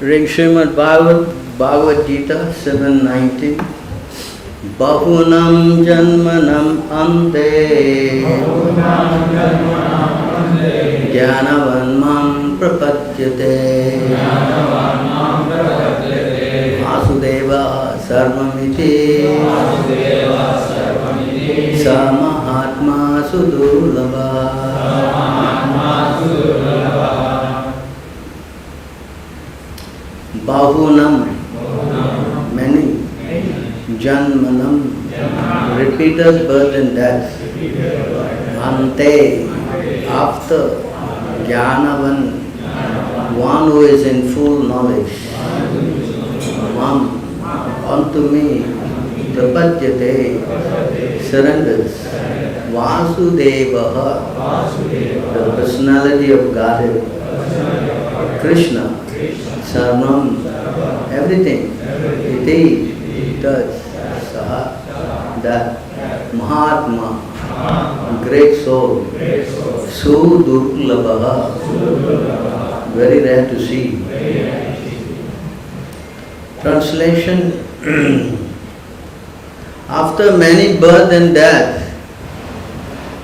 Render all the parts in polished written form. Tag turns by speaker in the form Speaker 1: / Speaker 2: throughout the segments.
Speaker 1: Reading Srimad Bhagavad Gita 7:19. Bahunam janmanam ante Jnanavan mam prapadyate Vasudeva sarvamiti Sa Mahatma sudurlabha. Bahunam, many. Janmanam, repeated birth and death. Ante, after. Jnanavan, one who is in full knowledge. Mam, unto me. Prapadyate, surrenders. Vasudeva, the personality of Godhead. Krishna. Sarvam, everything, iti, touch, saha, that, Mahatma, great soul, sudurlabha, very rare to see. Translation. After many birth and death,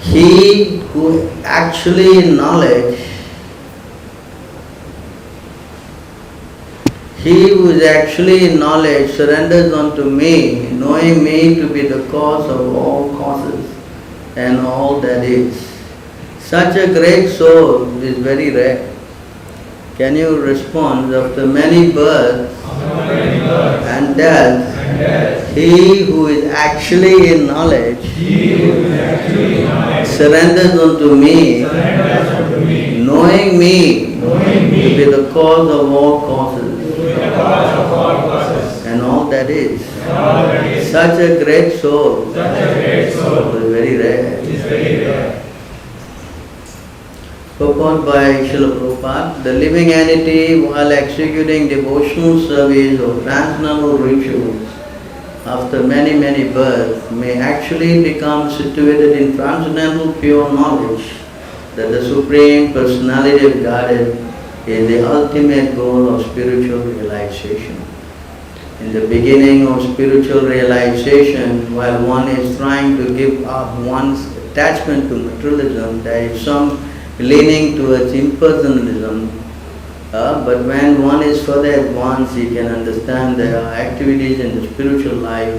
Speaker 1: he who actually in knowledge, he who is actually in knowledge surrenders unto me, knowing me to be the cause of all causes and all that is. Such a great soul is very rare. Can you respond? After many births and deaths, he who is actually in knowledge surrenders unto me, knowing me to be the cause of all causes and all that is. Such a great soul is very rare. Purport by Srila Prabhupada. The living entity, while executing devotional service or transcendental rituals, after many, many births, may actually become situated in transcendental pure knowledge that the Supreme Personality of Godhead is the ultimate goal of spiritual realization. In the beginning of spiritual realization, while one is trying to give up one's attachment to materialism, there is some leaning towards impersonalism. But when one is further advanced, he can understand there are activities in the spiritual life,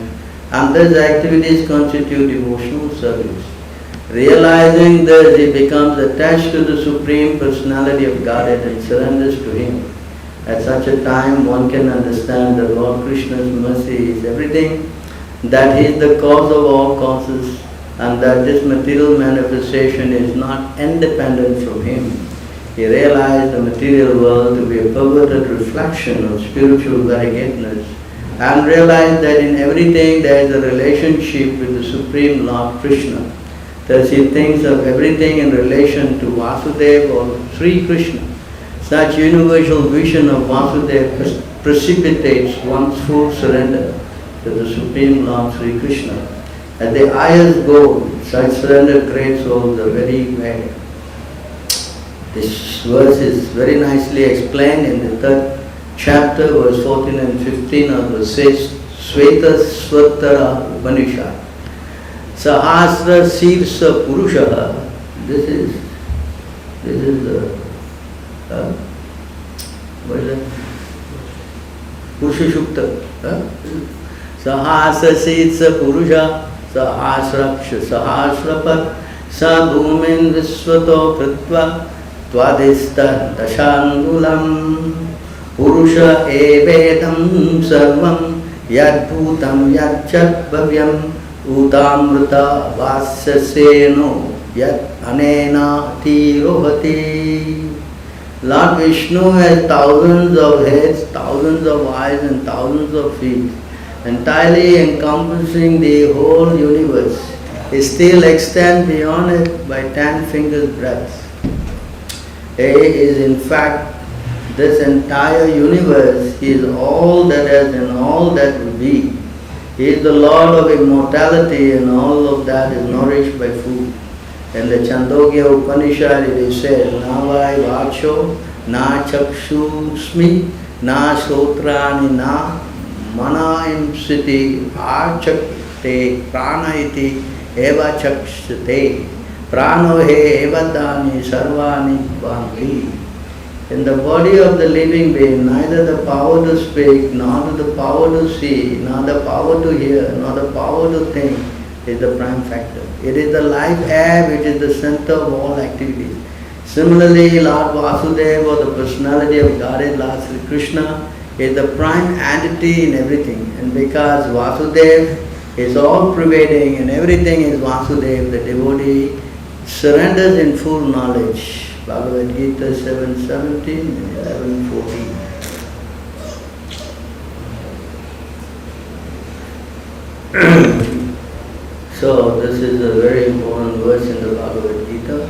Speaker 1: and these activities constitute devotional service. Realizing this, he becomes attached to the Supreme Personality of Godhead and surrenders to Him. At such a time, one can understand that Lord Krishna's mercy is everything, that He is the cause of all causes, and that this material manifestation is not independent from Him. He realized the material world to be a perverted reflection of spiritual variegatedness, and realized that in everything there is a relationship with the Supreme Lord Krishna. Thus he thinks of everything in relation to Vasudeva or Sri Krishna. Such universal vision of Vasudeva precipitates one's full surrender to the Supreme Lord Sri Krishna. At the highest goal, such surrendered great souls are very rare. This verse is very nicely explained in the 3rd chapter, verse 14 and 15 of the Sveta Svatara Upanishad. Sahasra Sirsa Purusha. This is the what is that? Purusha Shukta. Sahasra Sirsa Purusha Sahasraksha Sahasrapat Sa Bhumin Visvato Kritva Twadista Dashangulam Purusha Evedam Sarvam Yadbhutam Yadchat Bhavyam Utamrita Vasyaseno Yat Anena Tirohati. Lord Vishnu has thousands of heads, thousands of eyes and thousands of feet, entirely encompassing the whole universe. He still extends beyond it by 10 fingers breadth. He is in fact this entire universe. He is all that has and all that will be. He is the Lord of immortality, and all of that is nourished by food. In the Chandogya Upanishad it is said, Navai Vacho, Na Chakshusmi, Na sotrani na manayam siti achakte prana iti eva chakshate prano he evadani sarvani bhanti. In the body of the living being, neither the power to speak, nor the power to see, nor the power to hear, nor the power to think is the prime factor. It is the life air which is the center of all activities. Similarly, Lord Vasudeva, or the personality of Godhead, Lord Sri Krishna, is the prime entity in everything. And because Vasudeva is all pervading and everything is Vasudeva, the devotee surrenders in full knowledge. Bhagavad Gita 7:17 and 11:14. So this is a very important verse in the Bhagavad Gita.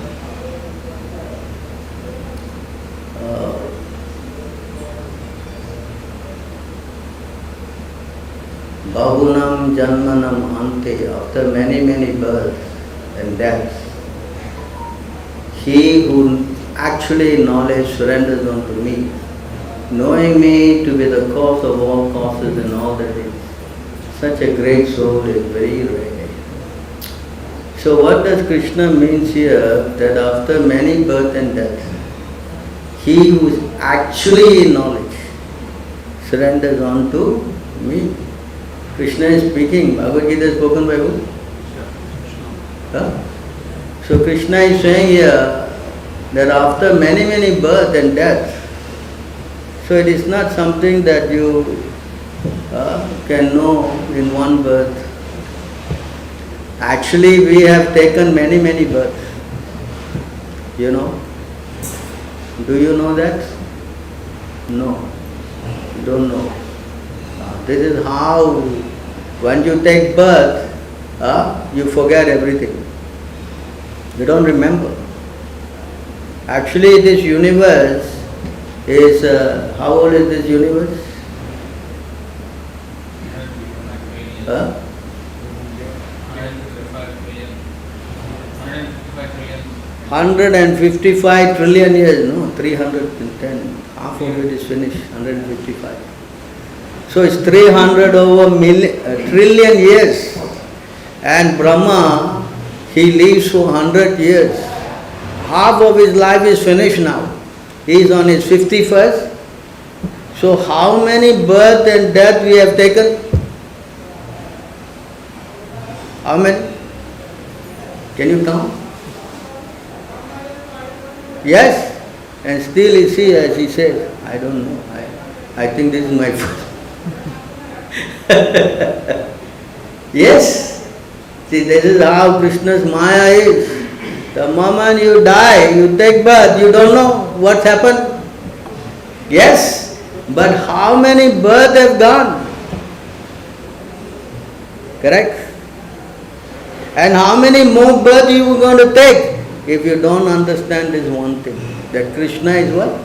Speaker 1: Bahunam Janmanam Ante, after many births and deaths, he who actually knowledge surrenders unto me, knowing me to be the cause of all causes and all that is. Such a great soul is very rare. So what does Krishna means here? That after many birth and death, he who is actually in knowledge surrenders unto me. Krishna is speaking. Bhagavad Gita is spoken by who? Huh? So Krishna is saying here that after many birth and death, so it is not something that you can know in one birth. Actually, we have taken many births. You know? Do you know that? No. You don't know. This is how, when you take birth, you forget everything. You don't remember. Actually, this universe is, how old is this universe? 155 trillion years, no? 310. Half of it is finished, 155. So it's 300 over trillion years. And Brahma, he lives for 100 years. Half of his life is finished now. He is on his 51st. So how many birth and death we have taken? How many? Can you count? Yes. And still you see, as he says, I don't know. I think this is my first. Yes. See, this is how Krishna's Maya is. The moment you die, you take birth, you don't know what's happened. Yes. But how many births have gone? Correct? And how many more births you are going to take if you don't understand this one thing, that Krishna is what?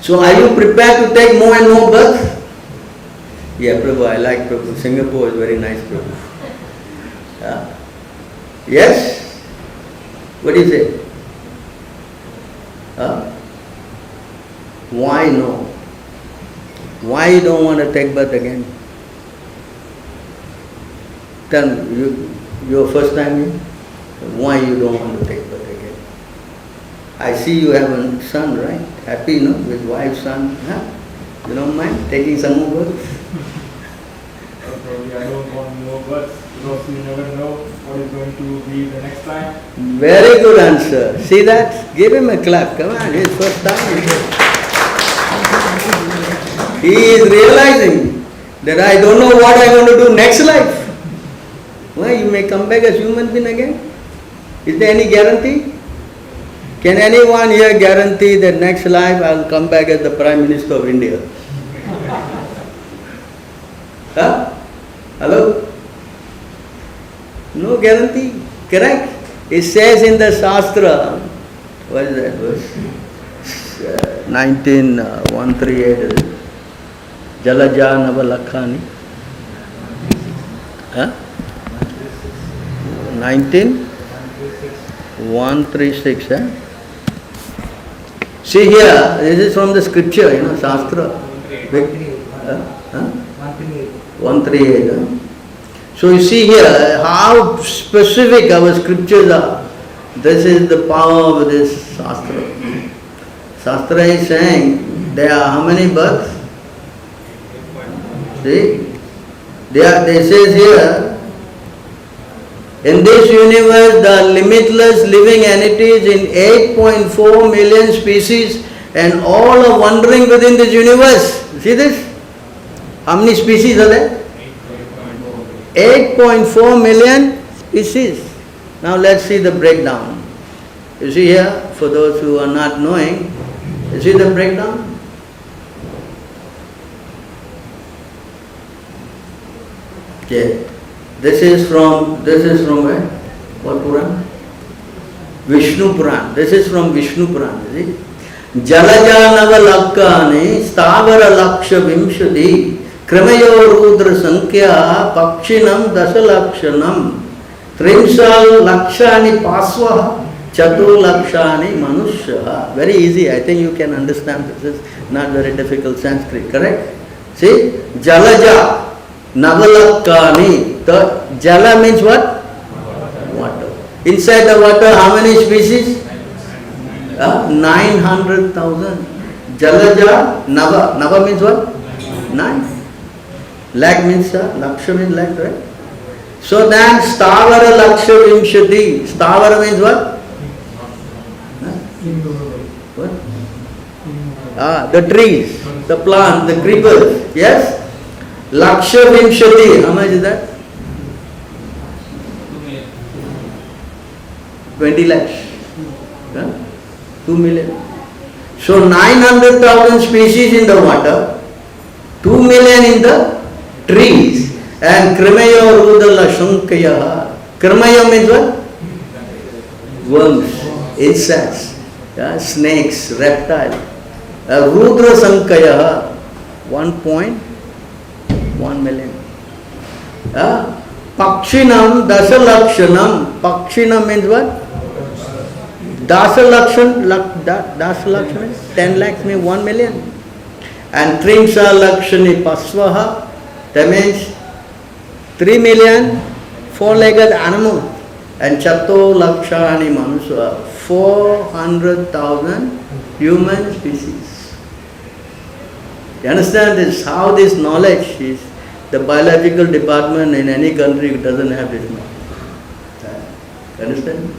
Speaker 1: So are you prepared to take more and more births? Yeah, Prabhu, I like Prabhu. Singapore is very nice, Prabhu. Yeah. Yes? What do you say? Why no? Why you don't want to take birth again? Tell me, your first time here? Why you don't want to take birth again? I see you have a son, right? Happy, no? With wife, son. Huh? You don't mind taking some more births?
Speaker 2: Probably I don't want more births because you never know what is going to be the next time.
Speaker 1: Very good answer. See that? Give him a clap. Come on, his first time. He is realizing that I don't know what I am going to do next life. Well, you may come back as human being again. Is there any guarantee? Can anyone here guarantee that next life I will come back as the Prime Minister of India? Huh? Hello? No guarantee. Correct? It says in the Shastra, what is that verse? 19138. Jalaja Navalakhani. Huh? 19136. See here, this is from the scripture, Shastra. 138. So you see here how specific our scriptures are. This is the power of this Shastra. Shastra is saying there are how many births? See? They says here, in this universe there are limitless living entities in 8.4 million species and all are wandering within this universe. See this? How many species are there? 8.4 million species. Now let's see the breakdown. You see here, for those who are not knowing, you see the breakdown? Okay. This is from where? What Puran? Vishnu Puran. This is from Vishnu Puran. You see? Jalajanava lakkani stavara laksha vimshadi kramayo rudra sankhya pakshinam dasalakshanam trimsal lakshani pasvaha chatu lakshani manushya. Very easy. I think you can understand this. Is not very difficult Sanskrit. Correct? See? Jalaja Navalakkani. The jala means what? Water. Inside the water, how many species? 900,000. Jalaja Nava. Nava means what? 9. Lakh means Laksha means lakh, right? So then Stavara Laksha Vimshati. Stavara means what? What? The trees, the plants, the creepers. Yes? Laksha Vimshati. How much is that? 20 lakhs. 2 million. So 900,000 species in the water, 2 million in the trees, and Krimayo Rudala Shankaya. Krimayo means what? Worms, insects, snakes, reptiles. Rudra Sankaya, 1.1 million. Pakshinam Dasalakshanam. Pakshinam means what? Dasalakshan means 10 lakhs means 1 million. And Trimsa Lakshani Pasvaha, that means 3 million 4-legged animal. And Chato Lakshani Manusha, 400,000 human species. You understand this? How this knowledge is? The biological department in any country doesn't have this knowledge. You understand?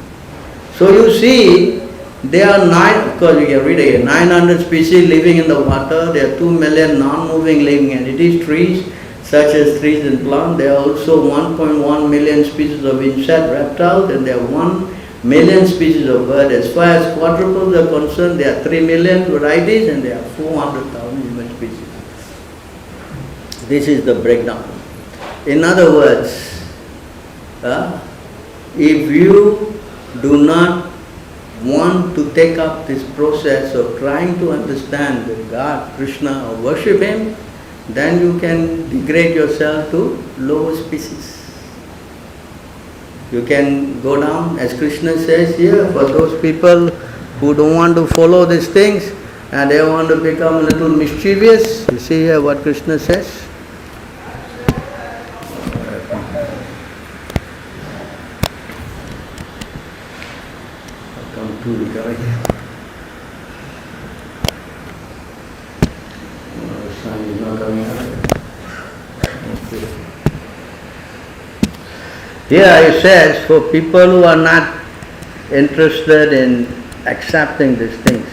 Speaker 1: So you see, there are because you can read again, 900 species living in the water. There are 2 million non-moving living entities, trees, such as trees and plants. There are also 1.1 million species of insect, reptiles, and there are 1 million species of birds. As far as quadrupeds are concerned, there are 3 million varieties and there are 400,000 human species. This is the breakdown. In other words, if you do not want to take up this process of trying to understand God, Krishna, or worship Him, then you can degrade yourself to lower species. You can go down, as Krishna says here, for those people who don't want to follow these things and they want to become a little mischievous. You see here what Krishna says? Here it says, for people who are not interested in accepting these things,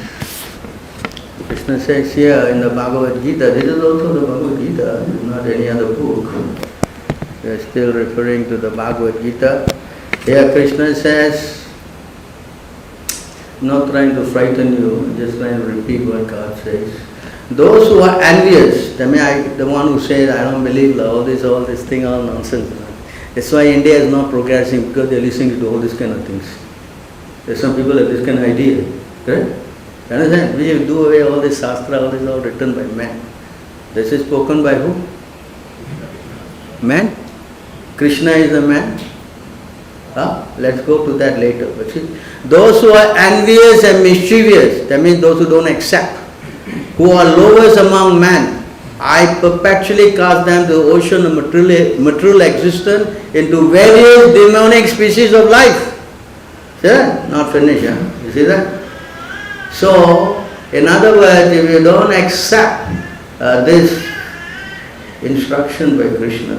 Speaker 1: Krishna says here in the Bhagavad Gita, this is also the Bhagavad Gita, not any other book. We are still referring to the Bhagavad Gita. Here Krishna says, not trying to frighten you, just trying to repeat what God says. Those who are envious, the one who says, I don't believe all this thing, all nonsense. That's why India is not progressing, because they are listening to all these kind of things. There's some people have this kind of idea. Right? You understand? We do away all this Shastra, all this is all written by men. This is spoken by who? Man? Krishna is a man? Let's go to that later. But see, those who are envious and mischievous, that means those who don't accept, who are lowest among men, I perpetually cast them to the ocean of material existence into various demonic species of life. See that? Not finished, You see that? So, in other words, if you don't accept this instruction by Krishna,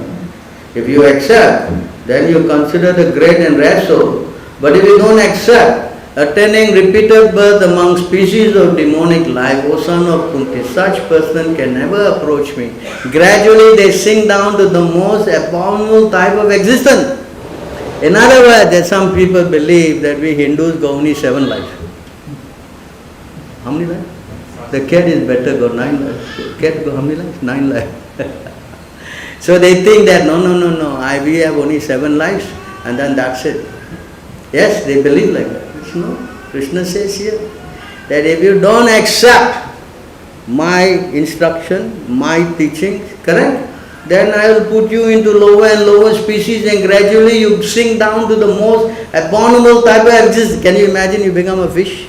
Speaker 1: if you accept, then you consider the great and rare soul. But if you don't accept, attaining repeated birth among species of demonic life, O son of Kunti, such person can never approach me. Gradually they sink down to the most abominable type of existence. In other words, that some people believe that we Hindus go only 7 lives. How many lives? The cat is better go 9 lives. Cat go how many lives? 9 lives. So they think that no, we have only 7 lives and then that's it. Yes, they believe like that. No, Krishna says here that if you don't accept my instruction, my teaching, correct? Then I will put you into lower and lower species and gradually you sink down to the most abominable type of existence. Can you imagine you become a fish?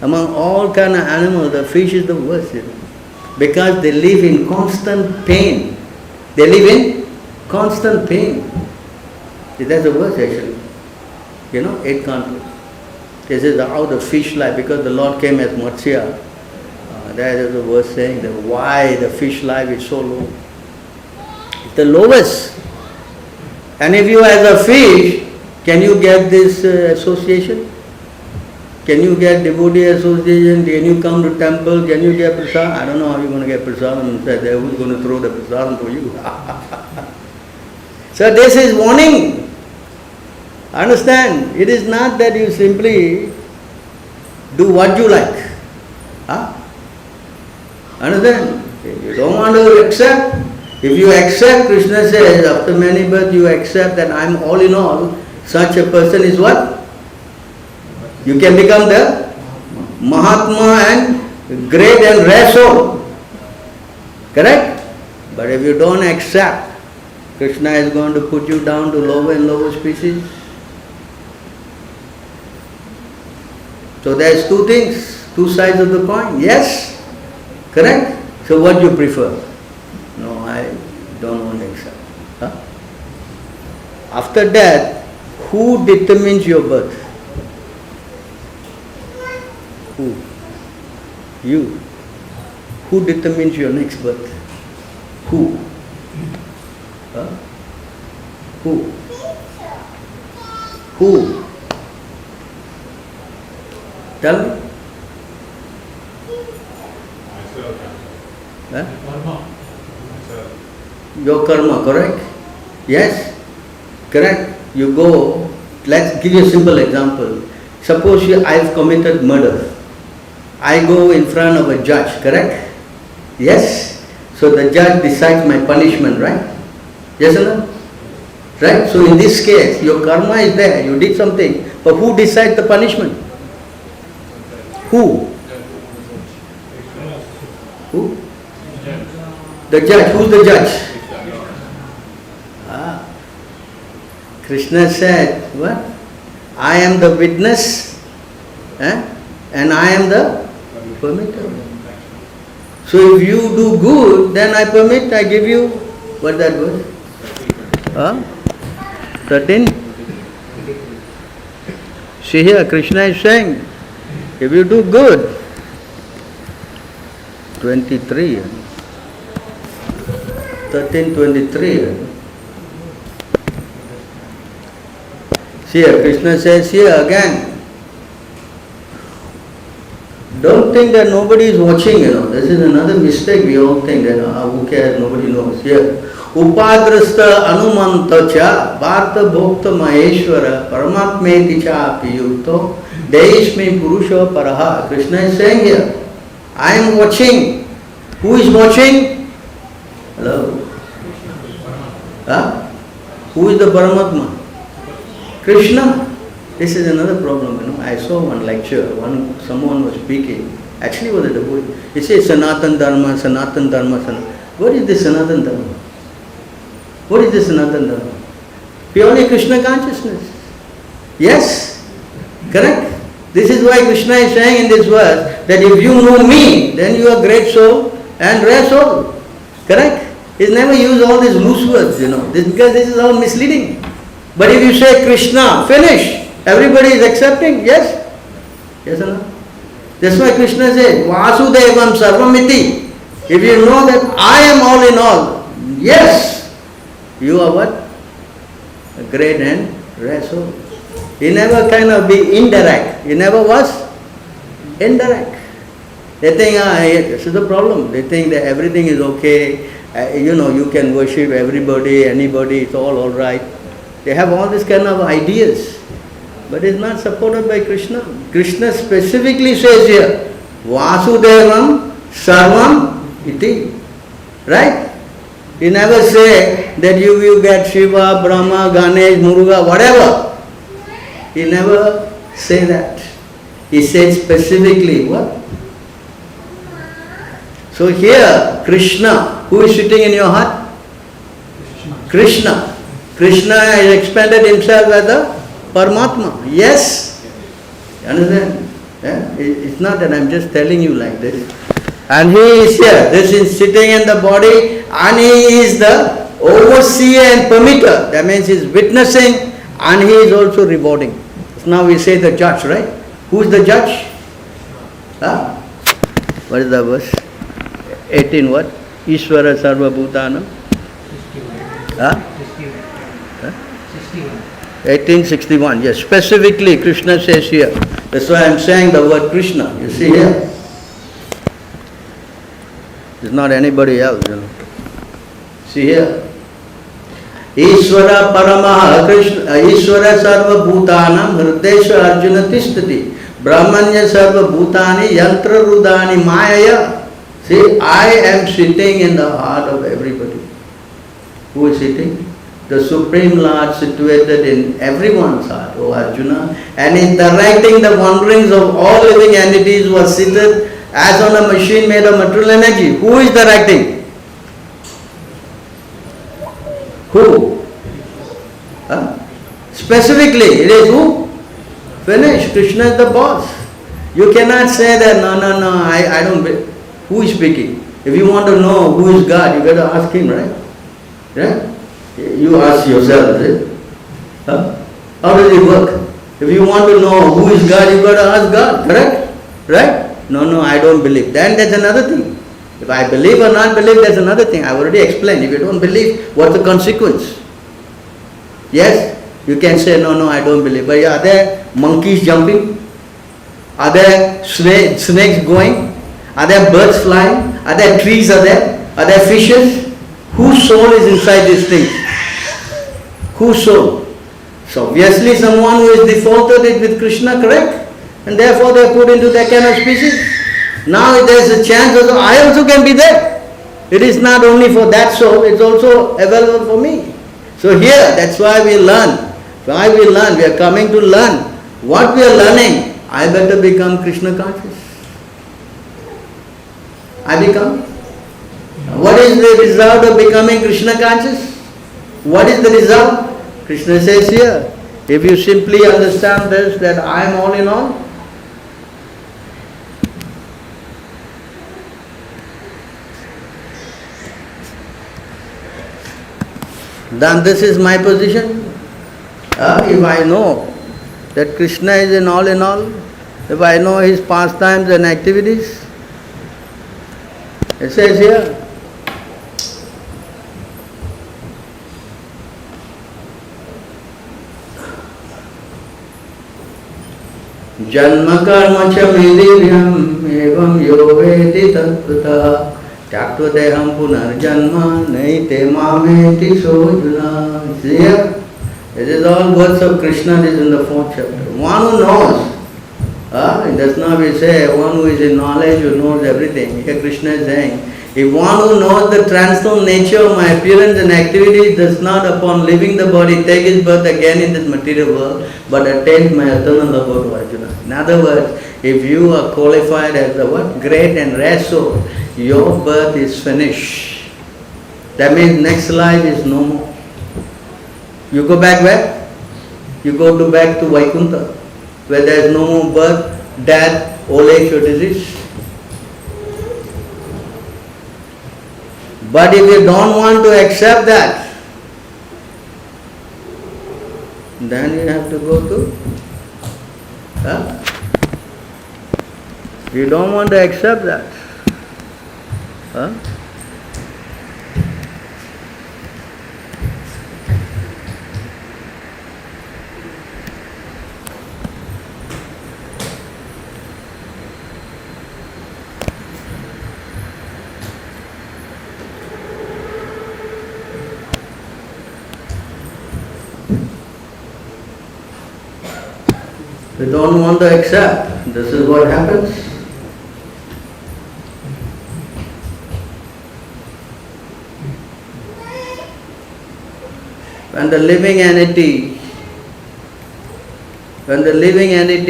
Speaker 1: Among all kind of animals, the fish is the worst, because they live in constant pain. They live in constant pain. That's the worst actually. It can't. This is how the fish life, because the Lord came as Matsya. That is the worst saying, that why the fish life is so low. It's the lowest. And if you as a fish, can you get this association? Can you get devotee association? Can you come to temple? Can you get prasad? I don't know how you're going to get prasad. Who's going to throw the prasad for you? So this is warning. Understand? It is not that you simply do what you like. Understand? If you don't want to accept, if you accept, Krishna says, after many births you accept that I am all in all, such a person is what? You can become the Mahatma and great and rare soul. Correct? But if you don't accept, Krishna is going to put you down to lower and lower species. So there's 2 things, 2 sides of the coin. Yes? Correct? So what do you prefer? No, I don't want to accept. After that, who determines your birth? Who? You. Who determines your next birth? Who? Who? Who? Tell me. Your karma, correct? Yes? Correct? You go, let's give you a simple example. Suppose I have committed murder. I go in front of a judge, correct? Yes? So the judge decides my punishment, right? Yes or no? Right? So in this case, your karma is there, you did something. But who decides the punishment? Who? Who? The judge. Who's the judge? Krishna said, what? I am the witness and I am the permitter. So if you do good, then I permit, I give you, what that was? 13? See here, Krishna is saying, if you do good, 23, 13:23. See here, Krishna says here again, don't think that nobody is watching, This is another mistake we all think that, who cares, nobody knows. Here, Upadrasta Anumanta cha Bharta Bhokta Maheshwara Paramatmeti cha Piyukto Deishmi Purusha Paraha. Krishna is saying here, I am watching. Who is watching? Hello? Who is the Paramatma? Krishna. This is another problem, I saw one lecture, someone was speaking, actually was a devotee. He says Sanatan Dharma, Sanatan Dharma, What is this Sanatan Dharma? What is this Sanatan Dharma? Purely Krishna consciousness. Yes? Correct? This is why Krishna is saying in this verse that if you know me, then you are great soul and rare soul. Correct? He's never used all these loose words, because this is all misleading. But if you say Krishna, finish, everybody is accepting, yes? Yes or no? That's why Krishna says, Vasudevam Sarvamiti. If you know that I am all in all, yes, you are what? A great and rare soul. He never kind of be indirect. He never was indirect. They think, this is the problem. They think that everything is okay. You can worship everybody, anybody, it's all right. They have all these kind of ideas. But it's not supported by Krishna. Krishna specifically says here, Vasudevam Sarvam Iti. Right? He never say that you will get Shiva, Brahma, Ganesh, Muruga, whatever. He never say that. He said specifically what? So here, Krishna, who is sitting in your heart? Krishna. Krishna has expanded himself as the Paramatma. Yes? You understand? Yeah? It's not that I'm just telling you like this. And he is here. This is sitting in the body and he is the overseer and permitter. That means he is witnessing and he is also rewarding. So now we say the judge, right? Who is the judge? Huh? What is the verse? 18 what? Ishvara Sarva Bhutana. Huh? 1861. Yes, specifically Krishna says here. That's why I'm saying the word Krishna. You see here? It's not anybody else, See here. Ishvara Paramaha Krishna, Ishvara Sarva Bhutanam Hridesha Arjuna Tishtati Brahmanya Sarva Bhutani Yantra Rudani Mayaya. See, I am sitting in the heart of everybody. Who is sitting? The Supreme Lord situated in everyone's heart, O Arjuna, and is directing the wanderings of all living entities who are seated as on a machine made of material energy. Who is directing? Who? Specifically, it is who? Finish. Krishna is the boss. You cannot say that, no, I don't. Who is speaking? If you want to know who is God, you got to ask him, right? Right? You ask yourself, How does it work? If you want to know who is God, you got to ask God, correct? Right? No, I don't believe. Then that's another thing. If I believe or not believe, that's another thing. I already explained. If you don't believe, what's the consequence? Yes? You can say, no, I don't believe. But are there monkeys jumping? Are there snakes going? Are there birds flying? Are there trees? Are there fishes? Whose soul is inside these things? Whose soul? So obviously someone who is defaulted it with Krishna, correct? And therefore they are put into that kind of species. Now if there is a chance, also, I also can be there. It is not only for that soul, it's also available for me. So here, that's why we learn. Why we learn? We are coming to learn. What we are learning, I better become Krishna conscious. I become. What is the result of becoming Krishna conscious? What is the result? Krishna says here, if you simply understand this, that I am all in all, then this is my position. If I know that Krishna is in all, if I know his pastimes and activities, it says here, Janma karma cha medivyam evam yo vedi tattva Chakva deham punar janma naite mameti sojuna. See here? It is all words of Krishna. This is in the 4th chapter. One who knows. It does not be say one who is in knowledge, who knows everything. Here Krishna is saying, if one who knows the transformed nature of my appearance and activities does not upon leaving the body take his birth again in this material world, but attains my eternal love of Arjuna. In other words, if you are qualified as the what? Great and rare soul, your birth is finished. That means next life is no more. You go back where? You go back to Vaikuntha, where there is no more birth, death, old age or disease. But if you don't want to accept that, then you have to go to, you don't want to accept that. You don't want to accept. This is what happens. When the living entity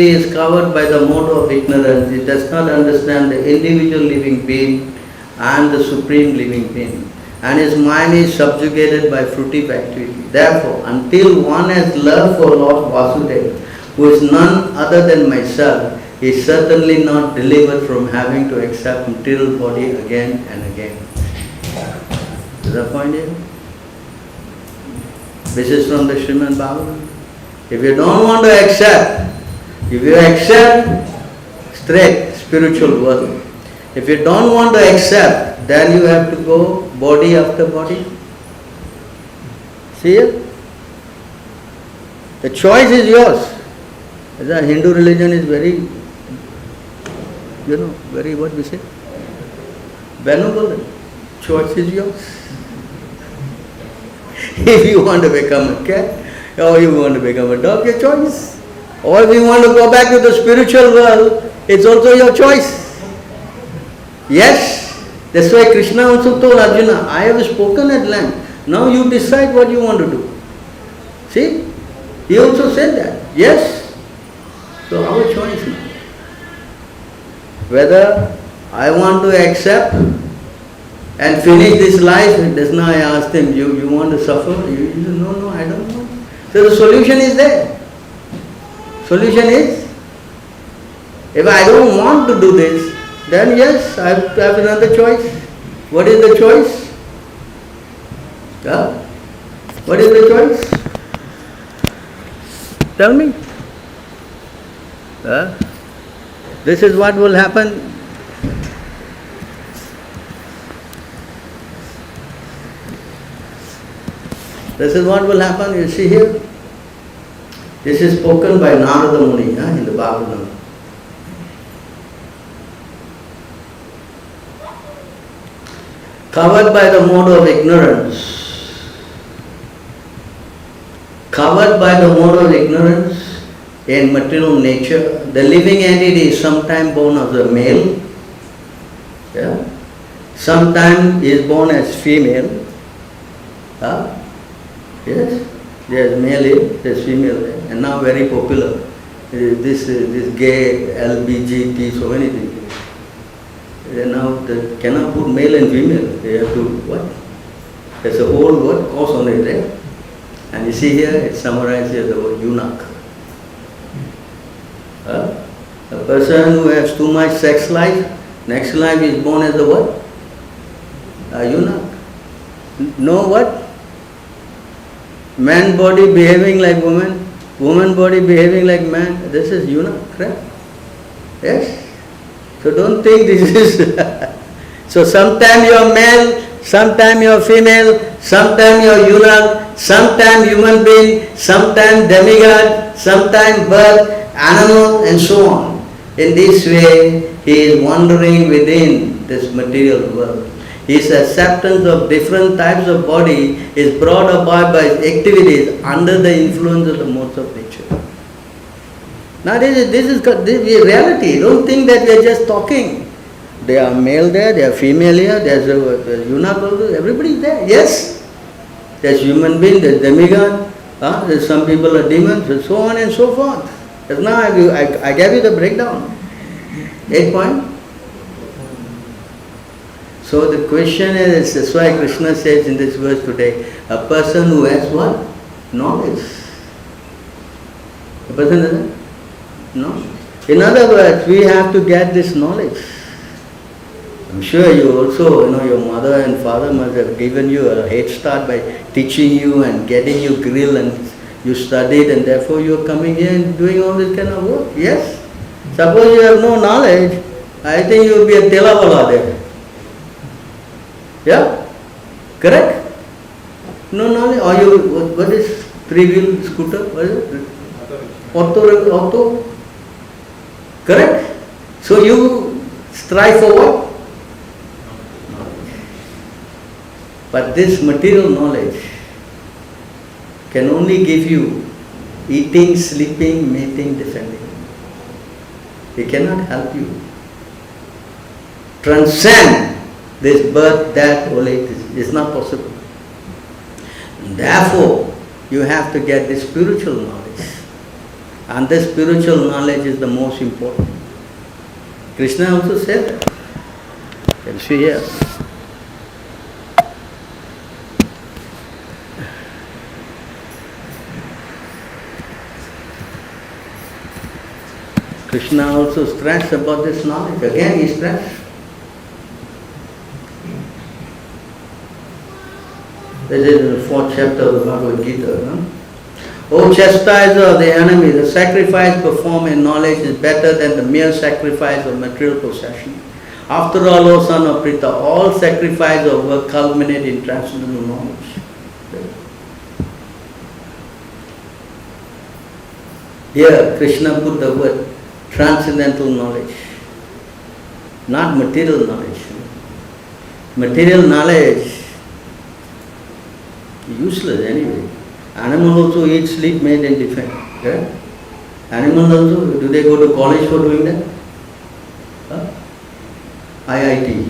Speaker 1: is covered by the mode of ignorance, it does not understand the individual living being and the supreme living being, and his mind is subjugated by fruitive activity. Therefore, until one has love for Lord Vasudeva, who is none other than myself, is certainly not delivered from having to accept material body again and again. Is that point here? This is from the Srimad Bhagavatam. If you don't want to accept, if you accept straight spiritual world, if you don't want to accept, then you have to go body after body. See it? The choice is yours. The Hindu religion is very, very what we say? Benevolent. Choice is yours. If you want to become a cat, or you want to become a dog, your choice. Or if you want to go back to the spiritual world, it's also your choice. Yes, that's why Krishna also told Arjuna, I have spoken at length. Now you decide what you want to do. See? He also said that. Yes. So our choice now. Whether I want to accept and finish this life, just now I asked him, you want to suffer? He said, no, I don't want. So the solution is there. Solution is, if I don't want to do this, then yes, I have another choice. What is the choice? What is the choice? Tell me. This is what will happen. This is what will happen, you see here. This is spoken by Narada Muni in the Bhagavatam. Covered by the mode of ignorance. Covered by the mode of ignorance in material nature, the living entity is sometimes born as a male, sometimes is born as female. Yes, there's male here, there's female there, and now very popular. This gay, LBGT, so many things. They now they cannot put male and female. They have to what? There's a whole word course on it there, and you see here it's summarized here the word eunuch. A person who has too much sex life, next life is born as a what? A eunuch. No what? Man body behaving like woman, woman body behaving like man. This is eunuch, correct? Yes? So don't think this is... So sometime you are male, sometime you are female, sometime you are eunuch, sometime human being, sometime demigod, sometime bird, animal, and so on. In this way, he is wandering within this material world. His acceptance of different types of body is brought about by his activities under the influence of the modes of nature. Now this is reality. Don't think that we are just talking. They are male there, they are female here, there's a eunuch also, everybody is there. Yes, there's human being, there's demigod, there's some people are demons, and so on and so forth. Just now I gave you the breakdown. 8 point. So the question is, that's why Krishna says in this verse today, a person who has what? knowledge. A person doesn't? No. In other words, we have to get this knowledge. I'm sure you also, your mother and father must have given you a head start by teaching you and getting you grill, and you studied, and therefore you are coming here and doing all this kind of work. Yes? Suppose you have no knowledge, I think you will be a telavala there. Yeah? Correct? No knowledge? Or what is three-wheel scooter? What is it? Auto? Correct? So you strive for what? But this material knowledge can only give you eating, sleeping, mating, defending. It cannot help you transcend this birth, death, old age. It's not possible. Therefore, you have to get this spiritual knowledge. And this spiritual knowledge is the most important. Krishna also said that. Can you see here? Krishna also stressed about this knowledge. Again he stressed. This is in the 4th chapter of the Bhagavad Gita. No? O chastiser of the enemy, the sacrifice performed in knowledge is better than the mere sacrifice of material possession. After all, O son of Pritha, all sacrifice of work culminate in transcendental knowledge. Here, Krishna put the word transcendental knowledge, not material knowledge. Material knowledge is useless anyway. Animal also eat, sleep, mate and defend. Yeah? Animals also, do they go to college for doing that? Huh? IIT.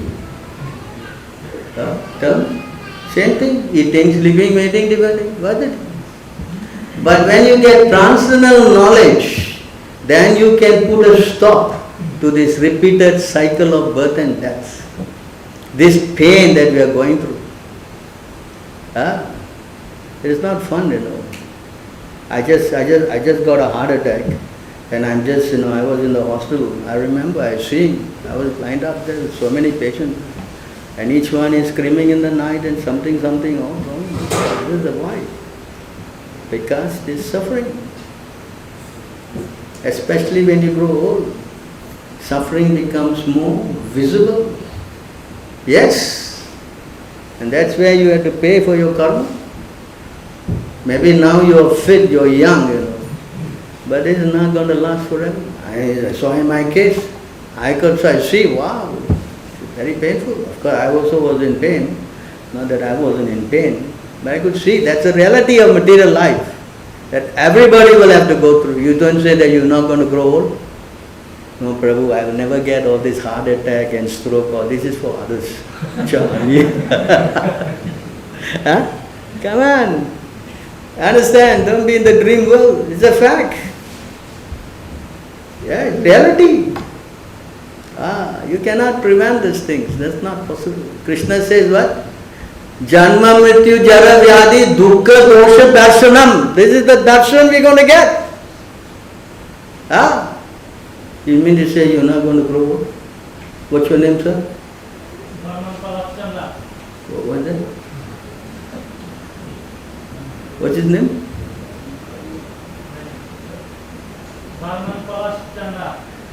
Speaker 1: Tell me. Same thing, eating, sleeping, mating, defending. What's it? But when you get transcendental knowledge, then you can put a stop to this repeated cycle of birth and death. This pain that we are going through. It is not fun, I just got a heart attack, and I'm just, I was in the hospital. I remember I was lined up there with so many patients, and each one is screaming in the night and something all wrong. This is why. Because this suffering. Especially when you grow old, suffering becomes more visible. Yes. And that's where you have to pay for your karma. Maybe now you're fit, you're young, but it is not going to last forever. I saw in my case, I could see, wow, very painful. Of course, I also was in pain. Not that I wasn't in pain, but I could see that's the reality of material life. That everybody will have to go through. You don't say that you're not going to grow old. No, Prabhu, I will never get all this heart attack and stroke. All this is for others. Huh? Come on. Understand, don't be in the dream world. It's a fact. Yeah, it's reality. You cannot prevent these things. That's not possible. Krishna says what? Janma mrityu jara vyadi dukkha dosha darshanam. This is the darshan we're going to get. You mean to say you're not going to grow old? What's your name, sir? What is that? What's his name?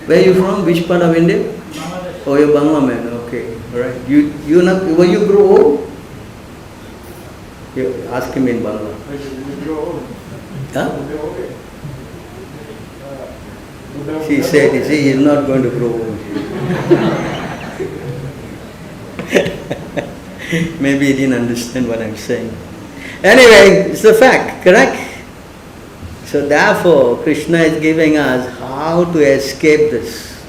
Speaker 1: Where are you from? Which part of India? Oh, you're Bangla man. Okay, all right. When you grow old? You ask him in Bangla. Huh? She said, you see, he's not going to grow old. Maybe he didn't understand what I'm saying. Anyway, it's a fact, correct? So therefore, Krishna is giving us how to escape this.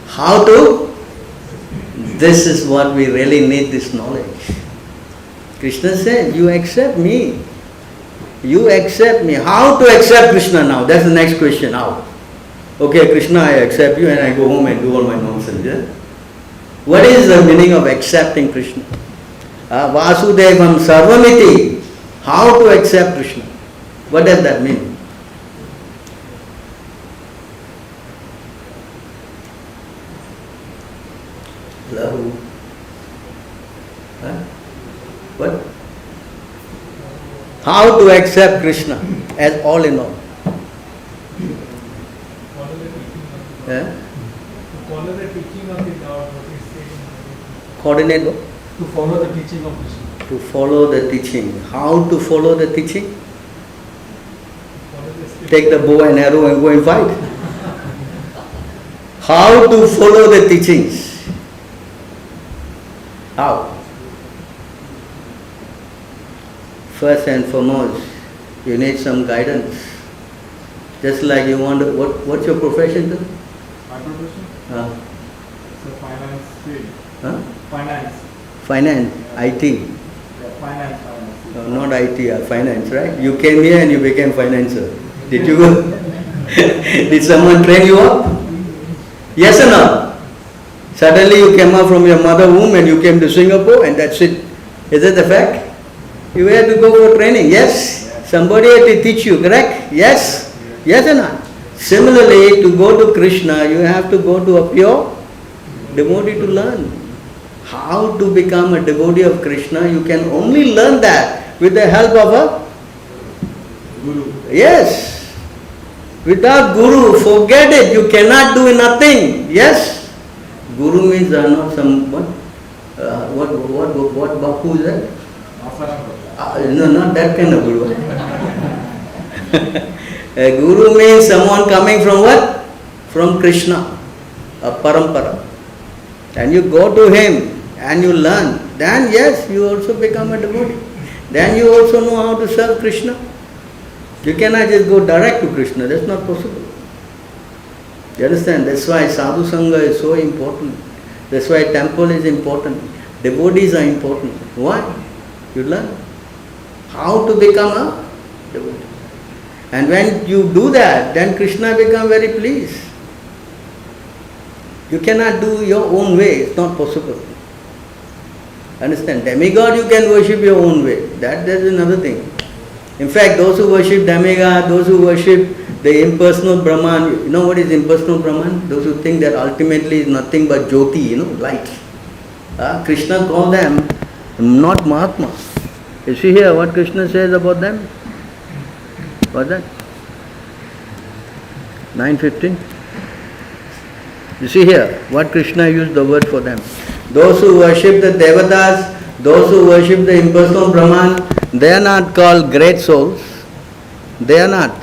Speaker 1: How to? This is what we really need, this knowledge. Krishna said, you accept me. You accept me. How to accept Krishna now? That's the next question. How? Okay, Krishna, I accept you and I go home and do all my nonsense. Yeah? What is the meaning of accepting Krishna? Vasudevam sarvamiti. How to accept Krishna? What does that mean? Hello? Huh? What? How to accept Krishna as all in all?
Speaker 2: Follow the teaching of the Lord.
Speaker 1: Yeah?
Speaker 2: To follow the teaching of the Lord, what is saying.
Speaker 1: Coordinate what?
Speaker 3: To follow the teaching of Krishna.
Speaker 1: To follow the teaching. How to follow the teaching?
Speaker 2: Follow the scripture.
Speaker 1: Take the bow and arrow and go and fight. How to follow the teachings? How? First and foremost, you need some guidance. Just like you want to, what's your profession?
Speaker 2: My profession? So finance field.
Speaker 1: Huh?
Speaker 2: Finance.
Speaker 1: Finance, IT.
Speaker 2: Yeah, finance.
Speaker 1: Not IT, finance, right? You came here and you became financer. Did you? Did someone train you up? Yes or no? Suddenly you came out from your mother womb and you came to Singapore and that's it. Is it the fact? You had to go for training, yes? Somebody had to teach you, correct? Yes? Yes or not? Similarly, to go to Krishna, you have to go to a pure devotee to learn. How to become a devotee of Krishna, you can only learn that with the help of a
Speaker 2: Guru.
Speaker 1: Yes. Without Guru, forget it. You cannot do nothing. Yes. Guru means not some what Bapu is that? No, not that kind of Guru. A Guru means someone coming from what? From Krishna, a parampara. And you go to him and you learn. Then yes, you also become a devotee. Then you also know how to serve Krishna. You cannot just go direct to Krishna. That's not possible. You understand? That's why sadhu sangha is so important. That's why temple is important. Devotees are important. Why? You learn how to become a devotee. And when you do that, then Krishna becomes very pleased. You cannot do your own way. It's not possible. Understand? Demigod you can worship your own way. That is another thing. In fact, those who worship demigod, those who worship the impersonal Brahman, you know what is impersonal Brahman? Those who think that ultimately is nothing but Jyoti, light. Krishna called them not Mahatma. You see here what Krishna says about them? What's that? 9:15. You see here what Krishna used the word for them. Those who worship the Devatas, those who worship the impersonal Brahman, they are not called great souls. They are not.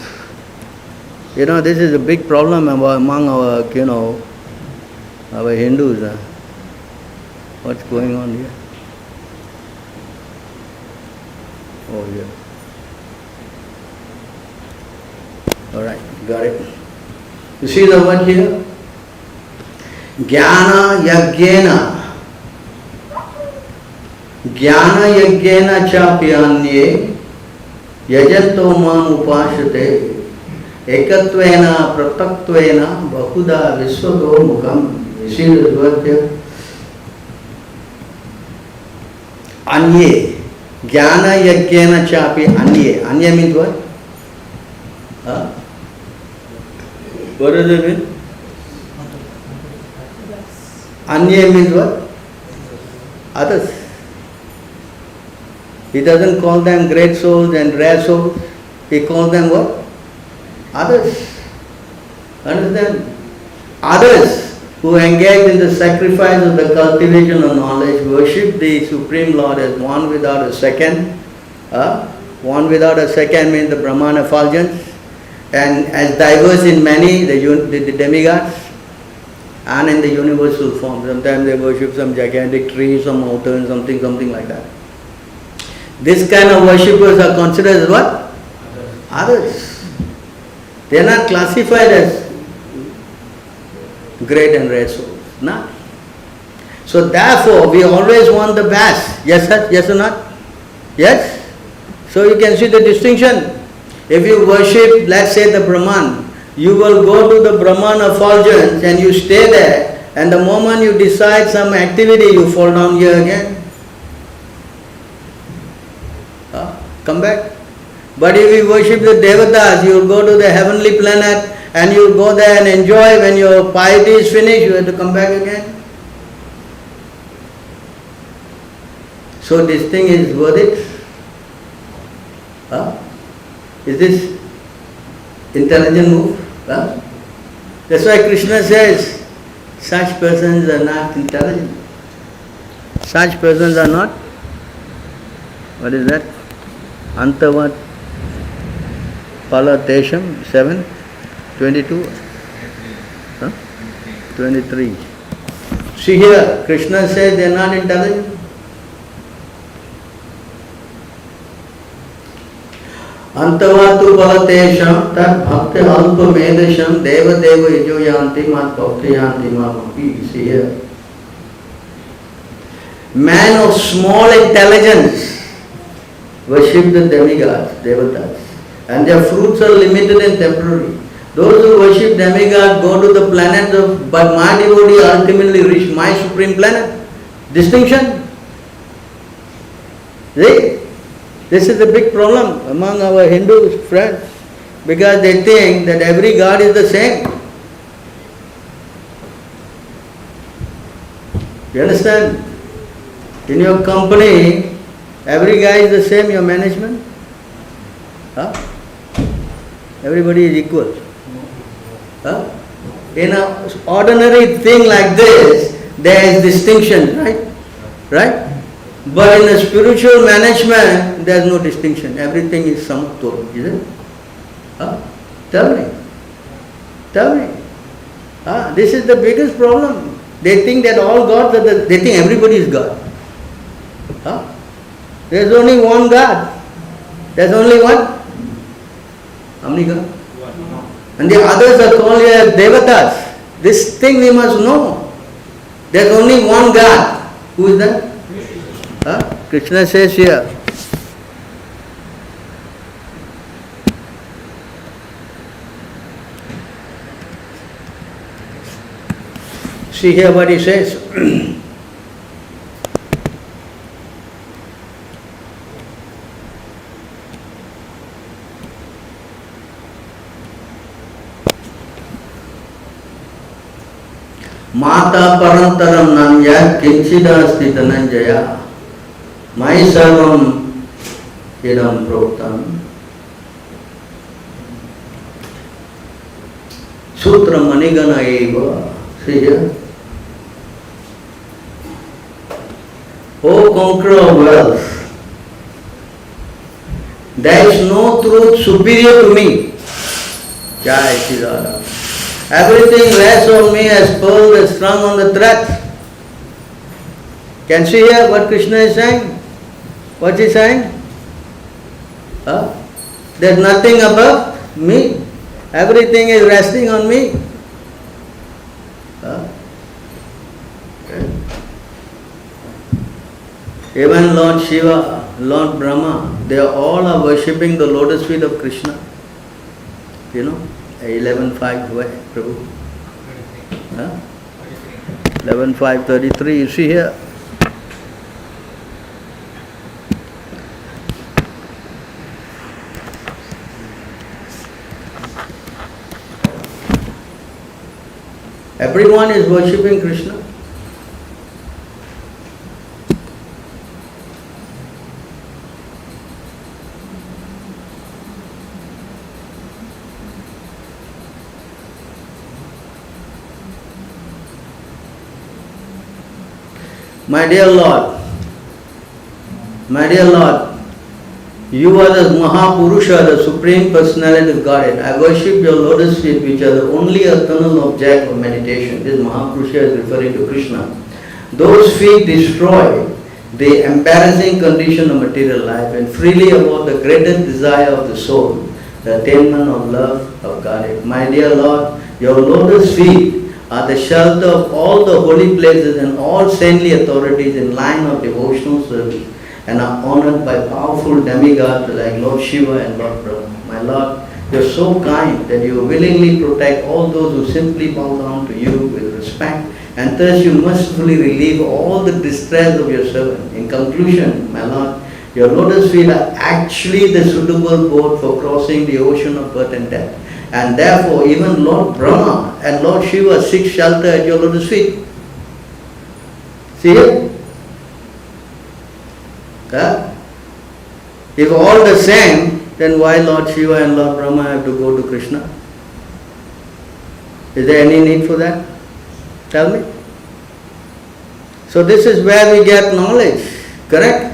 Speaker 1: This is a big problem among our, our Hindus. What's going on here? Oh, yeah. Alright, got it. You see the word here? Jnana yagyena. Jnana yagyena chapyanye yajanto mam upashate ekatvena pratatvena bahuda viswado mukam. You see this word here? Anye. Jnana yagyena chapi anye. Anye means what? What does it mean? Anya means what? Others. He doesn't call them great souls and rare souls. He calls them what? Others. Understand? Others who engage in the sacrifice of the cultivation of knowledge, worship the Supreme Lord as one without a second. One without a second means the Brahman effulgence. And as diverse in many, the demigods, and in the universal form. Sometimes they worship some gigantic tree, some mountain, something like that. This kind of worshippers are considered as what? Others. They are not classified as great and rare souls. No. So therefore, we always want the best. Yes, sir? Yes or not? Yes? So you can see the distinction. If you worship, let's say the Brahman, you will go to the Brahman effulgence and you stay there, and the moment you decide some activity, you fall down here again. come back. But if you worship the devatas, you will go to the heavenly planet and you will go there and enjoy. When your piety is finished, you have to come back again. So this thing is worth it? Huh? Is this intelligent move? Huh? That's why Krishna says, such persons are not intelligent. Such persons are not, what is that? Antavat Palatesham 7, 22, huh? 23. See here, Krishna says they are not intelligent. Antavatu Palatesham Tat Bhakti Alpa Medasham Deva Deva Ijoyanti Mat Bhaktiyanti Mamapi. See here. Man of small intelligence worship the demigods, devatas, and their fruits are limited and temporary. Those who worship demigods go to the planets of, but my devotee ultimately reach my supreme planet. Distinction. See? This is a big problem among our Hindu friends, because they think that every god is the same. You understand? In your company, every guy is the same, your management? Huh? Everybody is equal. Huh? In an ordinary thing like this, there is distinction, right? Right? But in a spiritual management, there is no distinction. Everything is samuttur, is it? Huh? Tell me. Tell me. This is the biggest problem. They think that all gods are they think everybody is God. Huh? There is only one God. There is only one. How many gods? And the others are called here devatas. This thing we must know. There is only one God. Who is that? Huh? Krishna says here. See here what he says. Mata parantaram nanya kinchidasti dhananjaya mai sarvam idam proktam sutra manigana eva. See here. O conqueror of wealth, there is no truth superior to me. Jai Shri Radha. Everything rests on me as pearl is strung on the thread. Can see here what Krishna is saying? What is he saying? There is nothing above me. Everything is resting on me. Even Lord Shiva, Lord Brahma, they all are worshipping the lotus feet of Krishna. You know, 11.5 where, Prabhu? 11.5.33, you see here. Everyone is worshipping Krishna. My dear Lord, you are the Mahapurusha, the Supreme Personality of Godhead. I worship your lotus feet, which are the only eternal object of meditation. This Mahapurusha is referring to Krishna. Those feet destroy the embarrassing condition of material life and freely award the greatest desire of the soul, the attainment of love of Godhead. My dear Lord, your lotus feet are the shelter of all the holy places and all saintly authorities in line of devotional service, and are honored by powerful demigods like Lord Shiva and Lord Brahma. My Lord, you are so kind that you willingly protect all those who simply bow down to you with respect, and thus you mercifully relieve all the distress of your servant. In conclusion, my Lord, Your lotus feet are actually the suitable boat for crossing the ocean of birth and death. And therefore, even Lord Brahma and Lord Shiva seek shelter at your lotus feet. See it? Huh? If all the same, then why Lord Shiva and Lord Brahma have to go to Krishna? Is there any need for that? Tell me. So this is where we get knowledge, correct?